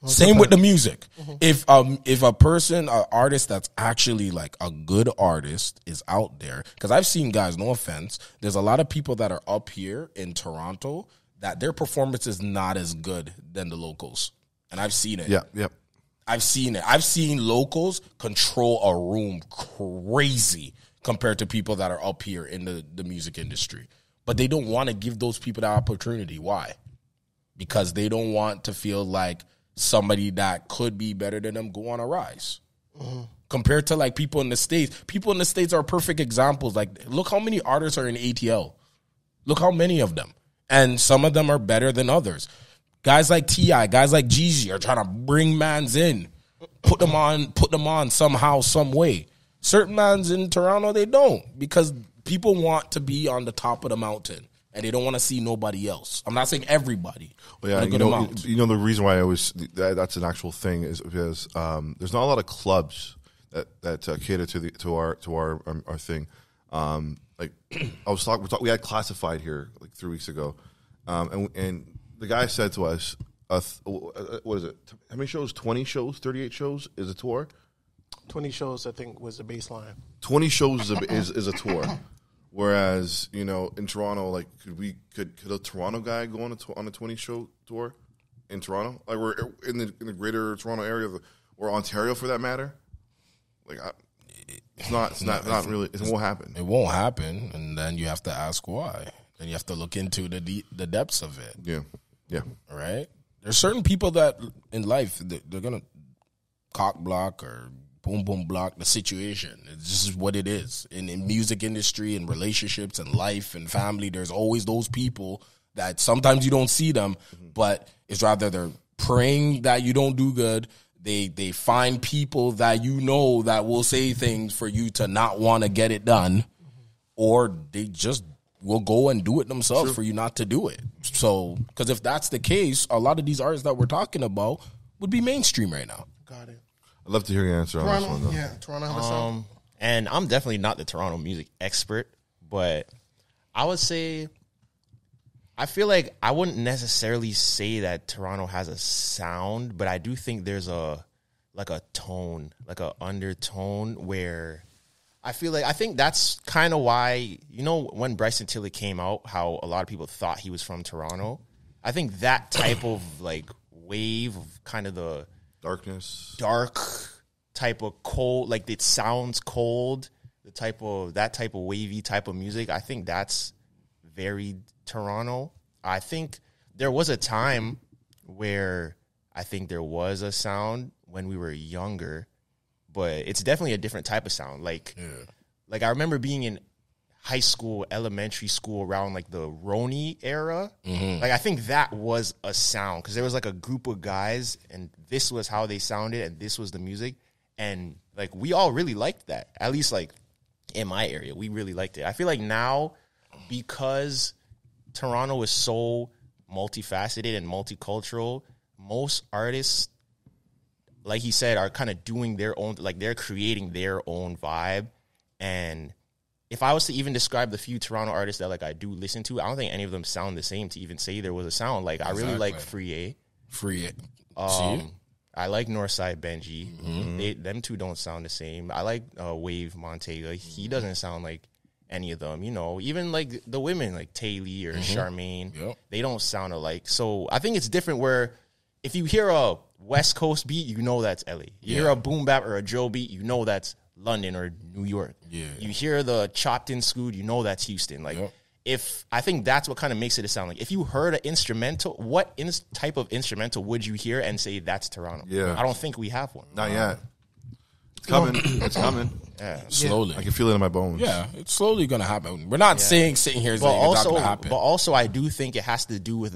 Same with the music. Mm-hmm. If a person, an artist that's actually like a good artist is out there, because I've seen guys, no offense, there's a lot of people that are up here in Toronto that their performance is not as good than the locals, and I've seen it. Yeah. I've seen it. I've seen locals control a room crazy compared to people that are up here in the music industry. But they don't want to give those people the opportunity. Why? Because they don't want to feel like somebody that could be better than them go on a rise. Mm-hmm. Compared to like people in the States. People in the States are perfect examples. Like, look how many artists are in ATL. Look how many of them. And some of them are better than others. Guys like T.I., guys like Jeezy are trying to bring mans in, put them on somehow, some way. Certain mans in Toronto, they don't, because people want to be on the top of the mountain and they don't want to see nobody else. I'm not saying everybody. Well, yeah, you know the reason why that's an actual thing is because there's not a lot of clubs that cater to our thing. Like I was talking, we had Classified here like 3 weeks ago, and the guy said to us, what is it? How many shows? 20 shows? 38 shows is a tour? 20 shows, I think, was the baseline. 20 shows is a tour. Whereas, in Toronto, like, could a Toronto guy go on a 20-show tour in Toronto? Like, we're in the greater Toronto area, or Ontario for that matter? Like, It's not really. It won't happen. It won't happen, and then you have to ask why. Then you have to look into the depths of it. Yeah. Right. There's certain people that in life they're gonna cock block or boom boom block the situation. It's just what it is. In music industry and relationships and life and family, there's always those people that sometimes you don't see them, but it's rather they're praying that you don't do good. They find people that you know that will say things for you to not want to get it done, or they just will go and do it themselves for you not to do it. So, because if that's the case, a lot of these artists that we're talking about would be mainstream right now. Got it. I'd love to hear your answer on this one, though. Yeah, Toronto have a song. And I'm definitely not the Toronto music expert, but I would say, I feel like I wouldn't necessarily say that Toronto has a sound, but I do think there's a tone, like a undertone where I think that's kind of why, when Bryson Tiller came out, how a lot of people thought he was from Toronto. I think that type of like wave of kind of the dark type of cold, like it sounds cold, that type of wavy type of music. I think that's very Toronto. I think there was a time where I think there was a sound when we were younger, but it's definitely a different type of sound. Like I remember being in high school, elementary school around like the Roni era. Like I think that was a sound because there was like a group of guys and this was how they sounded and this was the music. And like we all really liked that. At least like in my area, we really liked it. I feel like now because Toronto is so multifaceted and multicultural, most artists, like he said, are kind of doing their own, like they're creating their own vibe. And if I was to even describe the few Toronto artists that like I do listen to, I don't think any of them sound the same to even say there was a sound. Like I really like Free A. I like Northside Benji. Them two don't sound the same. I like Wave Montega. He doesn't sound like any of them, even like the women like Taylor or Charmaine, they don't sound alike. So I think it's different where if you hear a West Coast beat, that's LA. You hear a boom bap or a drill beat, that's London or New York. You hear the chopped in scoot, that's Houston. Like I think that's what kind of makes it a sound. Like if you heard an instrumental, what type of instrumental would you hear and say that's Toronto? I don't think we have one. Not yet. It's coming. It's coming. Yeah. Slowly. I can feel it in my bones. Yeah, it's slowly going to happen. We're not sitting here saying it's not going to happen. But also, I do think it has to do with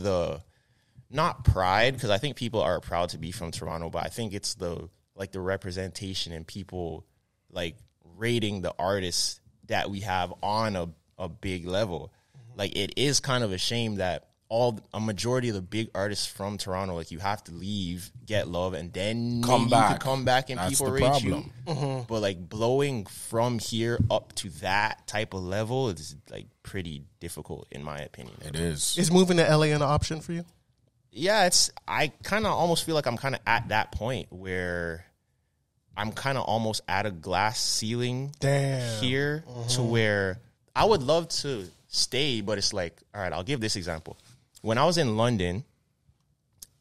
not pride, because I think people are proud to be from Toronto, but I think it's the representation and people like rating the artists that we have on a big level. Like it is kind of a shame that a majority of the big artists from Toronto, like you have to leave, get love, and then you can come back and people rate you. But like blowing from here up to that type of level is like pretty difficult in my opinion. It is. Is moving to LA an option for you? Yeah, I kind of almost feel like I'm kind of at that point where I'm kind of almost at a glass ceiling here to where I would love to stay, but it's like, all right, I'll give this example. When I was in London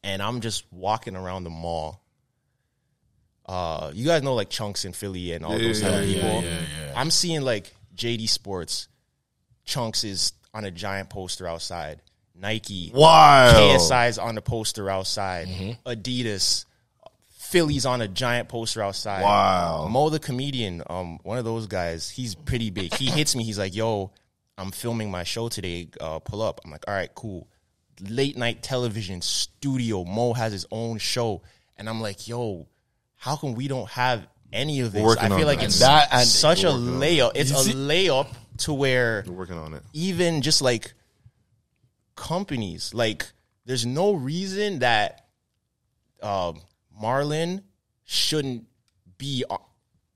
and I'm just walking around the mall, you guys know like Chunks in Philly and all those type of people. Yeah. I'm seeing like JD Sports, Chunks is on a giant poster outside. Nike, KSI's on the poster outside. Adidas, Philly's on a giant poster outside. Wow. Mo the comedian, one of those guys, he's pretty big. He hits me. He's like, yo, I'm filming my show today. Pull up. I'm like, all right, cool. Late night television studio. Mo has his own show. And I'm like, yo, how come we don't have any of this? I feel like it's such a layup. It's a layup to where we're working on it. Even just like companies, like there's no reason that Marlon shouldn't be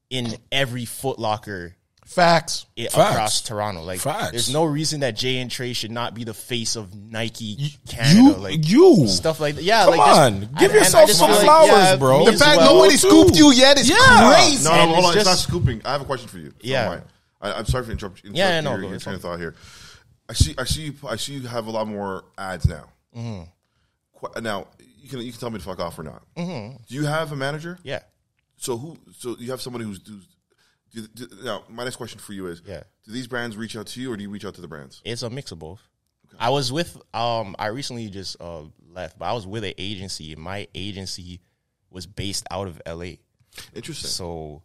in every Foot Locker Facts. Across Toronto. Like, there's no reason that Jay and Trey should not be the face of Nike Canada. Stuff like that. Yeah, come on. Give yourself some flowers, bro. The fact nobody scooped you yet is crazy. No, hold on. It's not scooping. I have a question for you. Yeah. I'm sorry for interrupting your train of thought here. I see you have a lot more ads now. Now, you can tell me to fuck off or not. Do you have a manager? Yeah. So you have somebody who's Now, my next question for you is: do these brands reach out to you, or do you reach out to the brands? It's a mix of both. Okay. I was with I recently just left, but I was with an agency, and my agency was based out of LA. Interesting. So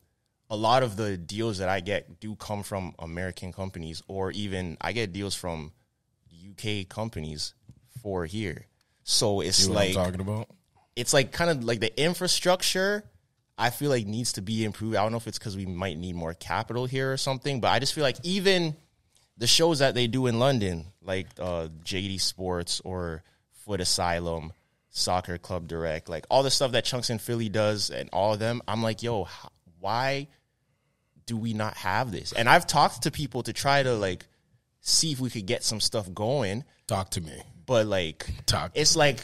a lot of the deals that I get do come from American companies, or even I get deals from UK companies for here. So it's what I'm talking about? It's like kind of like the infrastructure I feel like needs to be improved. I don't know if it's because we might need more capital here or something, but I just feel like even the shows that they do in London, like JD Sports or Foot Asylum, Soccer Club Direct, like all the stuff that Chunks in Philly does and all of them, I'm like, yo, why do we not have this? And I've talked to people to try to like see if we could get some stuff going. Talk to me. But like, it's like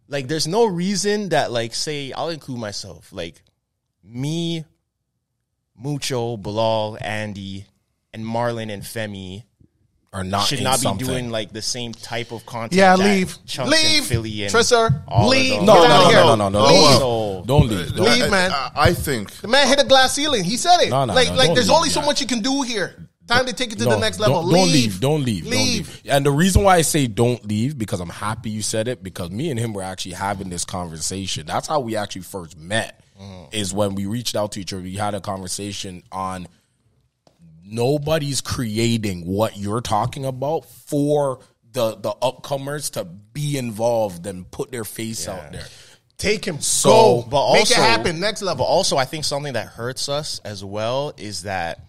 there's no reason that like, say, I'll include myself, like me, Mucho, Bilal, Andy, and Marlon and Femi are not should not be doing like the same type of content. Yeah, that leave. Chunks Leave. and Philly and Tresor, leave. No. Leave. Don't leave. Leave, man. I think The man hit a glass ceiling. He said it. No, like there's leave, only so much you can do here. Time to take it to the next level. Don't leave. And the reason why I say don't leave, because I'm happy you said it, because me and him were actually having this conversation. That's how we actually first met, is when we reached out to each other. We had a conversation on nobody's creating what you're talking about for the upcomers to be involved and put their face out there. Take him. So, go. But also, make it happen. Next level. But also, I think something that hurts us as well is that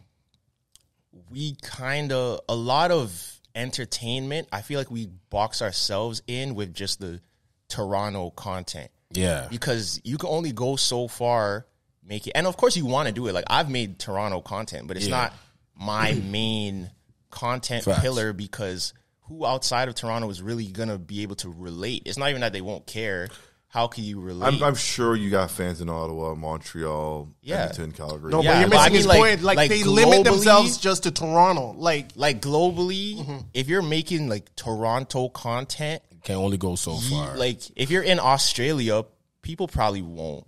we a lot of entertainment, I feel like we box ourselves in with just the Toronto content. Yeah. Because you can only go so far, make it. And of course you want to do it. Like I've made Toronto content, but it's not my main content pillar, because who outside of Toronto is really going to be able to relate? It's not even that they won't care. How can you relate? I'm sure you got fans in Ottawa, Montreal, Edmonton, Calgary. No, but you're missing his point. Like they limit themselves just to Toronto. Like globally, if you're making like Toronto content, can only go so far. Like if you're in Australia, people probably won't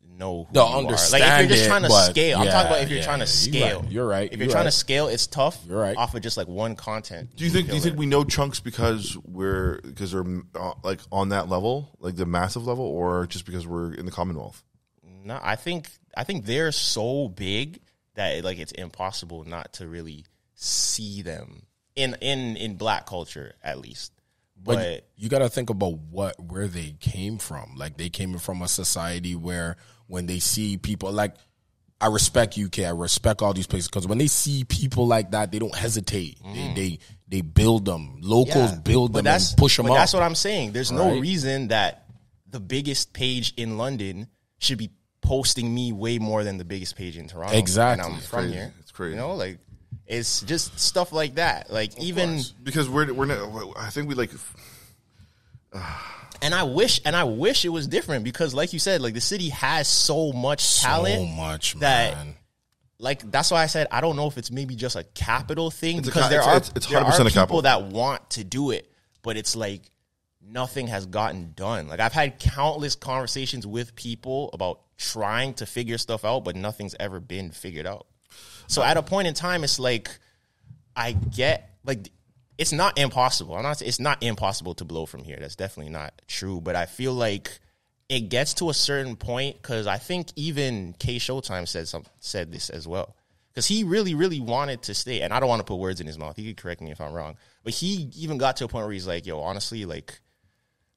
know who they'll you understand. Like if you're just trying to scale. I'm yeah, talking about if you're trying to scale. You're right. If you're trying to scale, it's tough. You're right. Off of just like one content. Do you think we know Chunks because they're like on that level, like the massive level, or just because we're in the Commonwealth? No, I think they're so big that like it's impossible not to really see them in Black culture at least. But you got to think about where they came from. Like they came from a society where when they see people like, I respect UK, I respect all these places, because when they see people like that, they don't hesitate. They build them. Locals build them and push them up. That's what I'm saying. There's no reason that the biggest page in London should be posting me way more than the biggest page in Toronto. Exactly. And I'm from here. It's crazy. You know, like it's just stuff like that. Like even because we're not. I think we like. And I wish it was different, because like you said, like the city has so much talent. So much, that, man. Like that's why I said I don't know if it's maybe just a capital thing, because there are people that want to do it, but it's like nothing has gotten done. Like I've had countless conversations with people about trying to figure stuff out, but nothing's ever been figured out. So at a point in time, it's like I get like it's not impossible. It's not impossible to blow from here. That's definitely not true. But I feel like it gets to a certain point, because I think even K Showtime said this as well, because he really, really wanted to stay. And I don't want to put words in his mouth. He could correct me if I'm wrong. But he even got to a point where he's like, yo, honestly, like,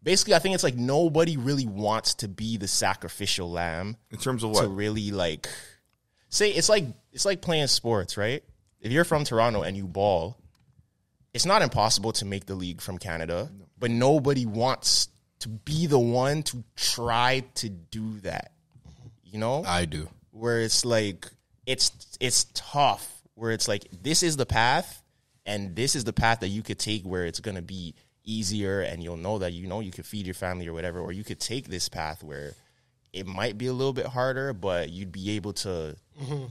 basically, I think it's like nobody really wants to be the sacrificial lamb. In terms of what? To really like, say, it's like playing sports, right? If you're from Toronto and you ball, it's not impossible to make the league from Canada, but nobody wants to be the one to try to do that. You know? I do. Where it's like, it's tough, where it's like, this is the path, and this is the path that you could take where it's going to be easier, and you'll know that, you know, you could feed your family or whatever, or you could take this path where it might be a little bit harder, but you'd be able to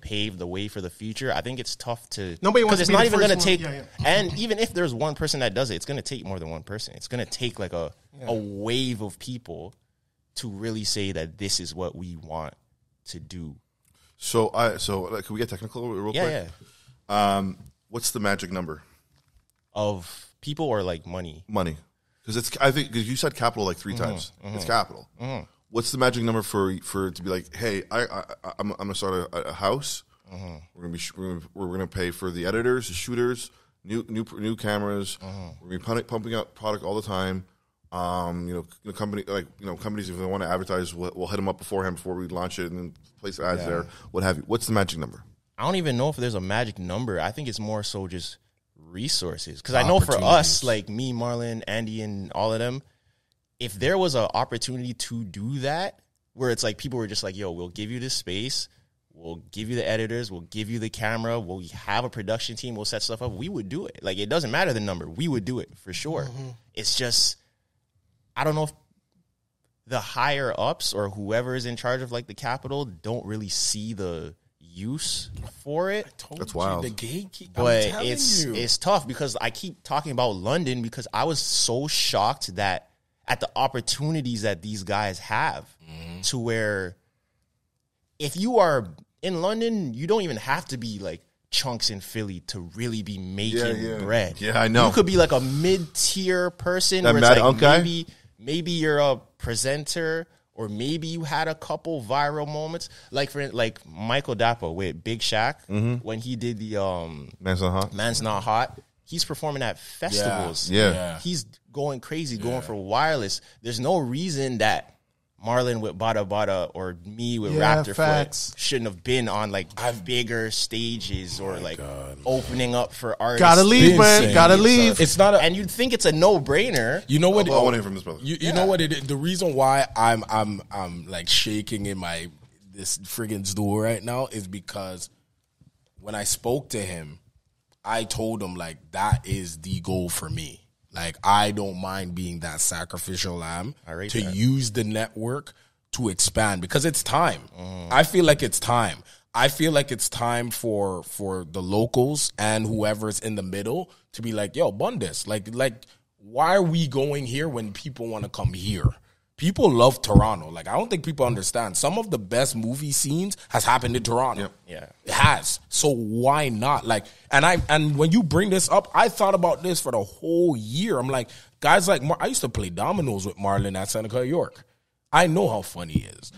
pave the way for the future. I think it's tough to, nobody wants to it's be not the even first going to one. take, and even if there's one person that does it, it's going to take more than one person. It's going to take like a wave of people to really say that this is what we want to do. So can we get technical real quick? Yeah. What's the magic number of people or like money? Money, because you said capital like 3 times. It's capital. What's the magic number for it to be like, hey, I'm gonna start a house. We're gonna pay for the editors, the shooters, new cameras. We're gonna be pumping out product all the time. Companies, if they want to advertise, we'll hit them up beforehand before we launch it and then place ads there, what have you. What's the magic number? I don't even know if there's a magic number. I think it's more so just resources. Because I know for us, like me, Marlon, Andy, and all of them, if there was an opportunity to do that, where it's like people were just like, yo, we'll give you this space, we'll give you the editors, we'll give you the camera, we'll have a production team, we'll set stuff up, we would do it. Like, it doesn't matter the number. We would do it for sure. It's just, I don't know if the higher ups or whoever is in charge of like the capital don't really see the use for it. That's wild. The gatekeeper. But it's tough because I keep talking about London because I was so shocked at the opportunities that these guys have to where if you are in London, you don't even have to be like chunks in Philly to really be making bread. Yeah, I know. You could be like a mid-tier person that where Mad it's like maybe you're a presenter or maybe you had a couple viral moments. Like like Michael Dapper with Big Shaq when he did the Man's Not Hot. Man's Not Hot. He's performing at festivals. Yeah. He's going crazy, going for wireless. There's no reason that Marlon with Bada Bada or me with Raptor Foot shouldn't have been on like bigger stages or like opening up for artists. Gotta leave, man. Gotta leave. It's not, and you'd think it's a no-brainer. You know what? I want to hear from this brother. You know what it is? The reason why I'm like shaking in this friggin' stool right now is because when I spoke to him, I told him like that is the goal for me. Like, I don't mind being that sacrificial lamb to use the network to expand because it's time. I feel like it's time. I feel like it's time for the locals and whoever's in the middle to be like, yo, bun this. Like, why are we going here when people want to come here? People love Toronto. Like, I don't think people understand. Some of the best movie scenes has happened in Toronto. Yep. Yeah. It has. So why not? Like, and when you bring this up, I thought about this for the whole year. I'm like, guys like, I used to play dominoes with Marlon at Seneca, York. I know how funny he is.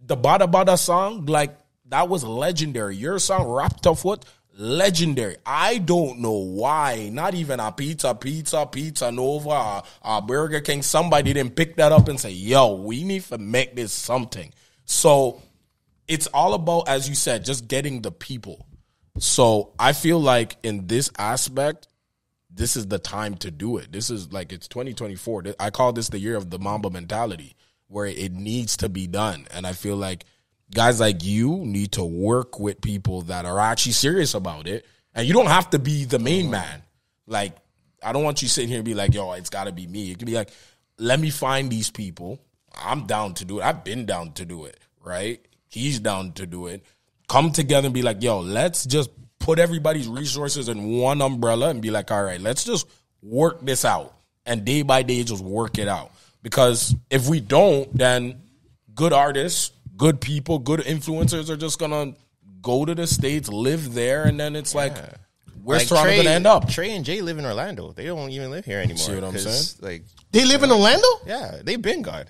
The Bada Bada song, like, that was legendary. Your song, Wrapped Up Foot, legendary. I don't know why. Not even a Pizza Nova, a Burger King. Somebody didn't pick that up and say, yo, we need to make this something. So it's all about, as you said, just getting the people. So I feel like in this aspect, this is the time to do it. This is like, it's 2024. I call this the year of the Mamba mentality, where it needs to be done. And I feel like guys like you need to work with people that are actually serious about it. And you don't have to be the main man. Like, I don't want you sitting here and be like, yo, it's got to be me. It could be like, let me find these people. I'm down to do it. I've been down to do it, right? He's down to do it. Come together and be like, yo, let's just put everybody's resources in one umbrella and be like, all right, let's just work this out. And day by day, just work it out. Because if we don't, then good artists, good people, good influencers are just going to go to the States, live there, and then it's like, where's Toronto going to end up? Trey and Jay live in Orlando. They don't even live here anymore. See what I'm saying? Like, They live in Orlando? yeah, they've been gone.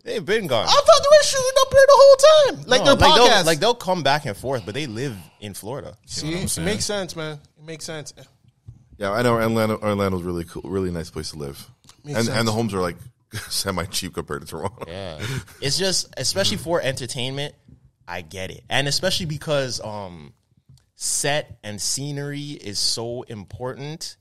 They've been gone. I thought they were shooting up here the whole time. Like their podcast. They'll come back and forth, but they live in Florida. See, it makes sense, man. It makes sense. Yeah, I know Orlando's really cool, really nice place to live. And the homes are like semi-cheap compared to Toronto. Yeah. It's just, especially for entertainment, I get it. And especially because set and scenery is so important.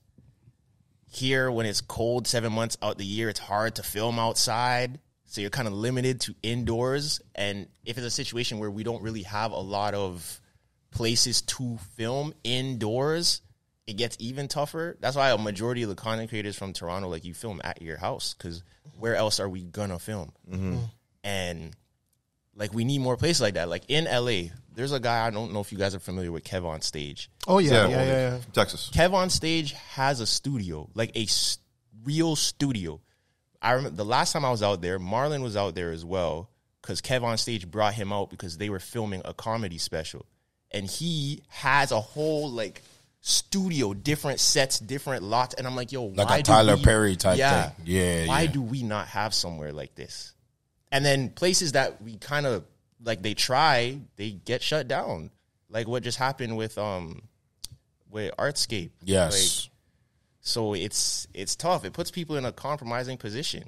Here, when it's cold 7 months out the year, it's hard to film outside. So you're kind of limited to indoors. And if it's a situation where we don't really have a lot of places to film indoors, it gets even tougher. That's why a majority of the content creators from Toronto, like, you film at your house, because where else are we gonna film? And like, we need more places like that. Like in LA, there's a guy, I don't know if you guys are familiar with Kev on Stage. Oh yeah. Texas. Kev on Stage has a studio, like a real studio. I remember the last time I was out there, Marlon was out there as well. because Kev on Stage brought him out because they were filming a comedy special. And he has a whole, like, studio, different sets, different lots. And I'm like, yo, like why a Tyler do we, Perry type thing. Yeah. Why do we not have somewhere like this? And then places that we kind of, like, they try, they get shut down. Like what just happened with Artscape. Yes. Like, so it's tough. It puts people in a compromising position.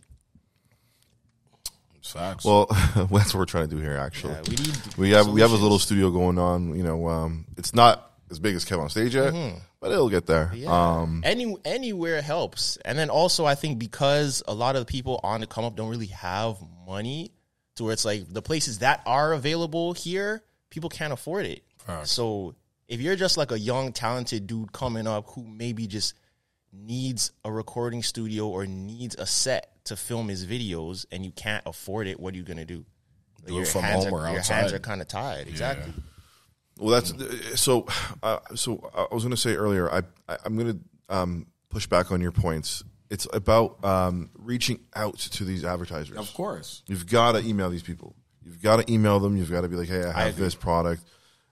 Facts. Well, that's what we're trying to do here. Actually, yeah, we have a little studio going on. You know, it's not as big as Kev on Stage yet, but it'll get there. Yeah. Anywhere helps. And then also, I think because a lot of the people on the come up don't really have money, to where it's like the places that are available here, people can't afford it. Right. So if you're just like a young, talented dude coming up who maybe just needs a recording studio or needs a set to film his videos and you can't afford it, what are you going to do? Do it from home or outside. Your hands are kind of tied. Exactly. Yeah. Well, that's so. So I was going to say earlier, I'm going to push back on your points. It's about reaching out to these advertisers. Of course, you've got to email these people. You've got to email them. You've got to be like, hey, I have this product.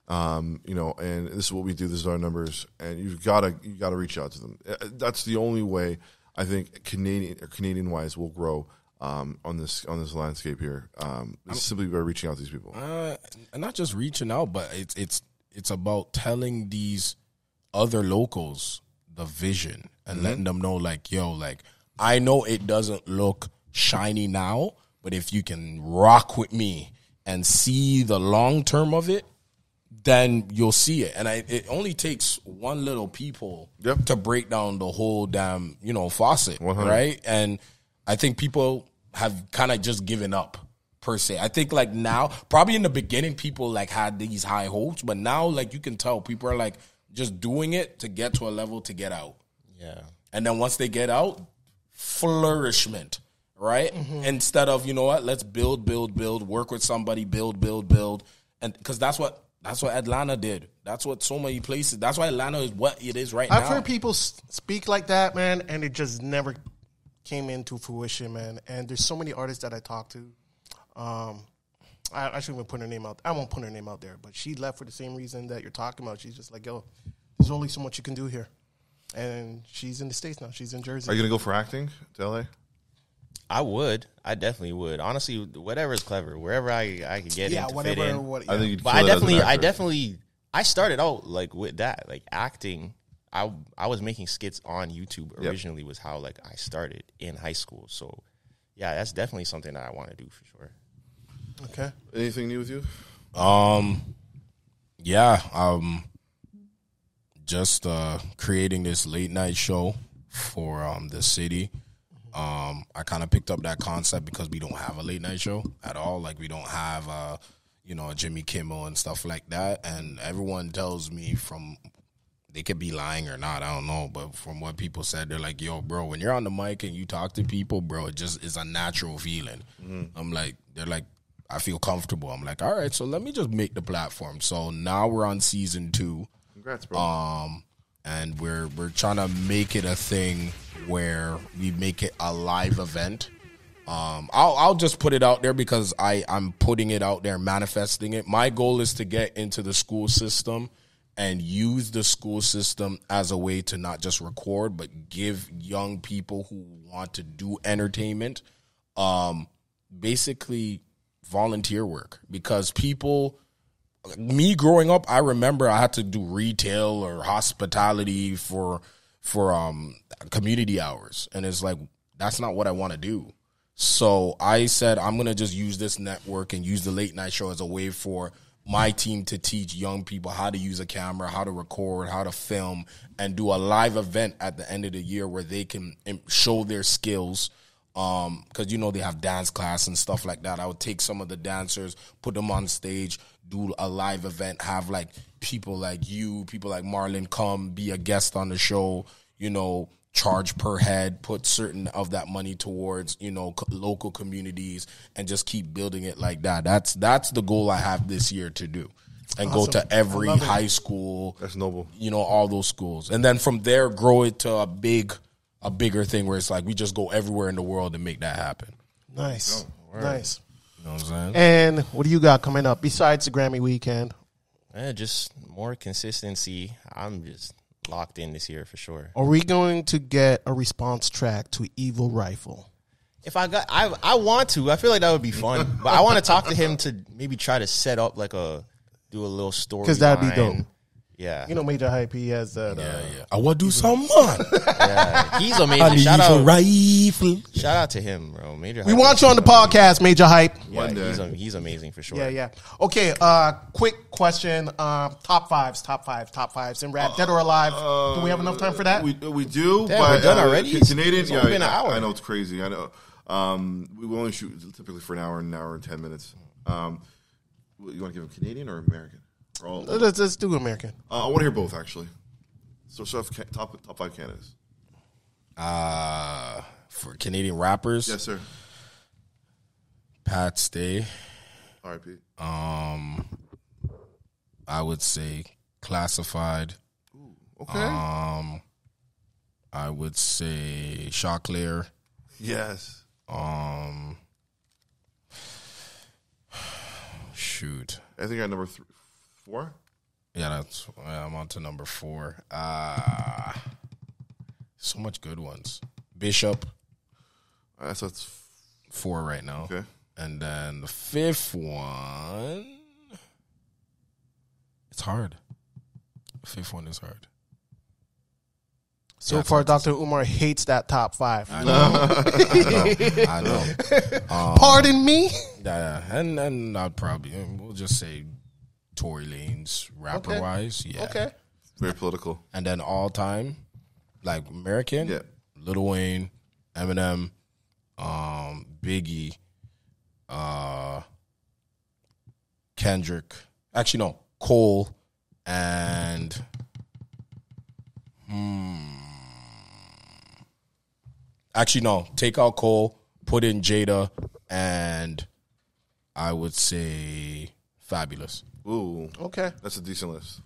You know, and this is what we do. This is our numbers, and you've got to reach out to them. That's the only way I think Canadian wise will grow on this landscape here. Simply by reaching out to these people, and not just reaching out, but it's about telling these other locals the vision and letting them know, like, yo, like, I know it doesn't look shiny now, but if you can rock with me and see the long term of it, then you'll see it. And it only takes one little people to break down the whole damn, faucet, 100. Right? And I think people have kind of just given up, per se. I think, like, now, probably in the beginning, people, like, had these high hopes, but now, like, you can tell people are, like, just doing it to get to a level to get out. Yeah. And then once they get out, flourishment, right? Mm-hmm. Instead of, you know what, let's build, work with somebody, build. And because that's what Atlanta did. That's what so many places. That's why Atlanta is what it is right now. I've heard people speak like that, man, and it just never came into fruition, man. And there's so many artists that I talk to. I shouldn't even put her name out. I won't put her name out there, but she left for the same reason that you're talking about. She's just like, yo, there's only so much you can do here. And she's in the States now. She's in Jersey. Are you going to go for acting to LA? I would. I definitely would. Honestly, whatever is clever, wherever I could get in to fit in. I think you'd but I started out like with that, like acting. I was making skits on YouTube originally. Was how, like, I started in high school. So yeah, that's definitely something that I want to do for sure. Okay. Anything new with you? Just creating this late night show for the city. I kind of picked up that concept because we don't have a late night show at all. Like, we don't have a Jimmy Kimmel and stuff like that. And everyone tells me, from, they could be lying or not, I don't know, but from what people said, they're like, yo, bro, when you're on the mic and you talk to people, bro, it just is a natural feeling. Mm-hmm. They're like, I feel comfortable. I'm like, all right, so let me just make the platform. So now we're on season 2. Congrats, bro. And we're trying to make it a thing where we make it a live event. I'll just put it out there because I'm putting it out there, manifesting it. My goal is to get into the school system and use the school system as a way to not just record, but give young people who want to do entertainment, basically volunteer work. Because people, me growing up, I remember I had to do retail or hospitality for community hours. And it's like, that's not what I want to do. So I said, I'm going to just use this network and use the late night show as a way for my team to teach young people how to use a camera, how to record, how to film, and do a live event at the end of the year where they can show their skills. Because, they have dance class and stuff like that. I would take some of the dancers, put them on stage, do a live event, have, like, people like you, people like Marlon come, be a guest on the show, charge per head, put certain of that money towards, local communities, and just keep building it like that. That's the goal I have this year to do. And awesome. Go to every high school. That's noble. All those schools. And then from there, grow it to a bigger thing where it's like we just go everywhere in the world and make that happen. Nice. Nice. You know what I'm saying? And what do you got coming up besides the Grammy weekend? Just more consistency. I'm just locked in this year for sure. Are we going to get a response track to Evil Rifle? If I want to. I feel like that would be fun. But I want to talk to him to maybe try to set up do a little story. Because that'd be dope. Yeah. You know, Major Hype, he has that. Yeah. I want to do something, man. Yeah, he's amazing. Shout out to him, bro. Major Hype. We want you on the podcast, Major Hype. Yeah, he's amazing for sure. Yeah. Okay, quick question. Top fives in rap, dead or alive. Do we have enough time for that? We do, Damn, but we're done already? Canadian, It's only been an hour. I know it's crazy. I know. We only shoot typically for an hour and 10 minutes. You want to give him Canadian or American? Let's do American. I want to hear both, actually. So top 5 candidates. For Canadian rappers, Yes, sir. Pat Stay. R.I.P. I would say Classified. Okay. I would say Choclair. Yes. Shoot. I think I number 4. Yeah, I'm on to number 4. So much good ones. Bishop. So that's 4 right now. Okay. And then the 5th one, it's hard. The 5th one is hard. So far, Dr. Umar hates that top 5. I know. Pardon me? Yeah, and I'd probably, we'll just say Tory Lanez, rapper-wise. Yeah. Okay. very political. And then all time, like American, Yeah. Lil Wayne, Eminem, Biggie, Kendrick. Actually, no, Cole, and actually, no, take out Cole, put in Jada, and I would say Fabulous. Ooh, Okay. that's a decent list.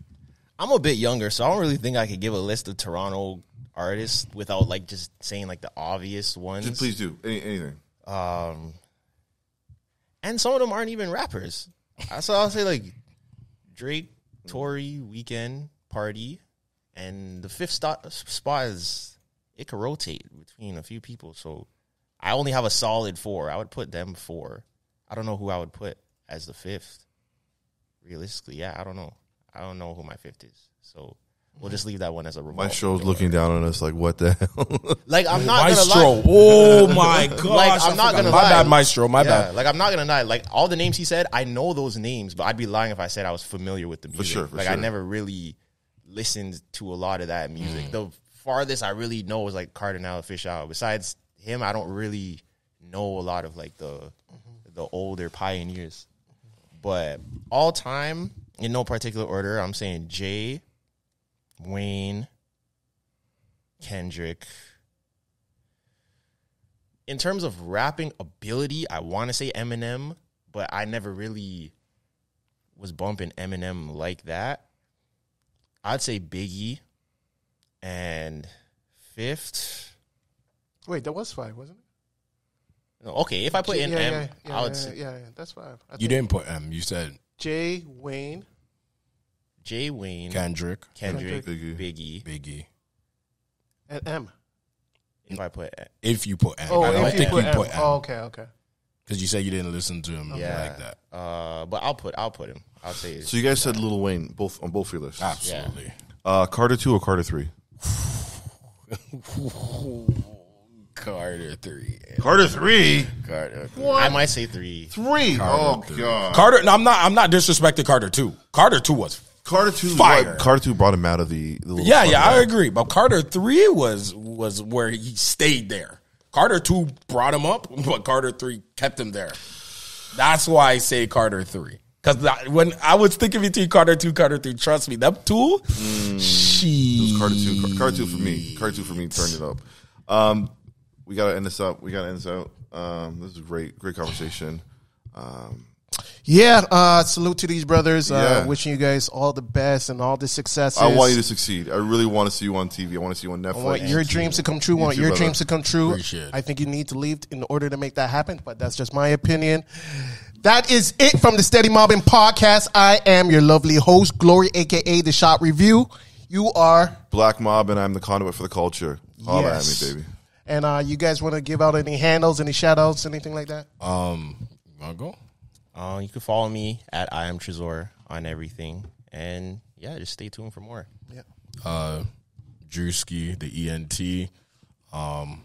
I'm a bit younger, so I don't really think I could give a list of Toronto artists without like just saying like the obvious ones. Just please do anything. And some of them aren't even rappers. So I'll say like Drake, Tory, Weeknd, Party, and the fifth spot is it could rotate between a few people. So I only have a solid 4. I would put them 4. I don't know who I would put as the 5th. Realistically, yeah, I don't know. I don't know who my 5th is. So we'll just leave that one as a revolt. My show's looking down on us like, what the hell? Like, I'm not Maestro. gonna lie. Oh my gosh. Like, I'm not gonna My lie. bad, Maestro. My bad. Like, I'm not gonna lie. Like, all the names he said, I know those names, but I'd be lying if I said I was familiar with the music. sure, like, I never really listened to a lot of that music. The farthest I really know is like Cardinal Official. Besides him, I don't really know a lot of like the older pioneers. But all time, in no particular order, I'm saying Jay, Wayne, Kendrick. In terms of rapping ability, I want to say Eminem, but I never really was bumping Eminem like that. I'd say Biggie. And 5th. Wait, that was 5, wasn't it? No, okay, if I put in M, I would say yeah, that's 5. You didn't put M. You said Jay, Wayne, Kendrick, Biggie. and M. If I put If you put M. Oh, I don't if you think put you M. put M. Oh, okay. Because you said you didn't listen to him like that. But I'll put him. I'll say So you guys said Lil Wayne on both your lists. Absolutely. Carter 2 or Carter 3? Carter 3. Carter 3? Carter 3. I might say 3. 3? Oh, God. Carter, no, I'm not disrespecting Carter 2. Carter 2 was Carter 2 fire. Carter 2 brought him out of the little Yeah, I agree. But Carter 3 was where he stayed there. Carter 2 brought him up, but Carter 3 kept him there. That's why I say Carter 3. Because when I was thinking between Carter 2, Carter 3, trust me, them two, It was Carter 2. Carter 2 for me. Carter 2 for me turned it up. We got to end this up. This is a great conversation. Salute to these brothers. Wishing you guys all the best and all the successes. I want you to succeed. I really want to see you on TV. I want to see you on Netflix. I want your dreams to come true. Appreciate it. I think you need to leave in order to make that happen, but that's just my opinion. That is it from the Steady Mobbin Podcast. I am your lovely host, Glory, a.k.a. The Shop Review. You are... Black Mob, and I'm the conduit for the culture. Holla at me, baby. And you guys want to give out any handles, any shout-outs, anything like that? Want to go? You can follow me at I am Tresor on everything. And, yeah, just stay tuned for more. Yeah. Drewski, the ENT, on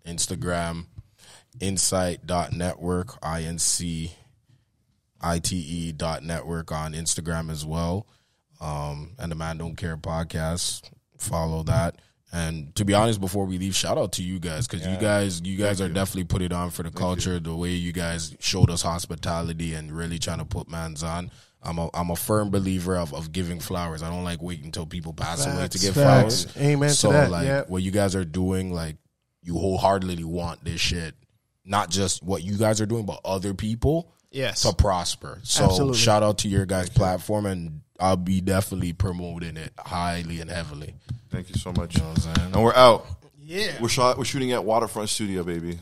Instagram. Insight.network, INCITE.network on Instagram as well. And the Man Don't Care podcast. Follow that. And to be honest, before we leave, shout out to you guys, because you guys are definitely put it on for the culture. The way you guys showed us hospitality and really trying to put mans on. I'm a firm believer of giving flowers. I don't like waiting until people pass away to give flowers. Amen so to that. Like what you guys are doing, like you wholeheartedly want this shit. Not just what you guys are doing, but other people to prosper. So Absolutely. Shout out to your guys' platform, and I'll be definitely promoting it highly and heavily. Thank you so much. You know what I'm saying? And we're out. Yeah. We're shooting at Waterfront Studio, baby.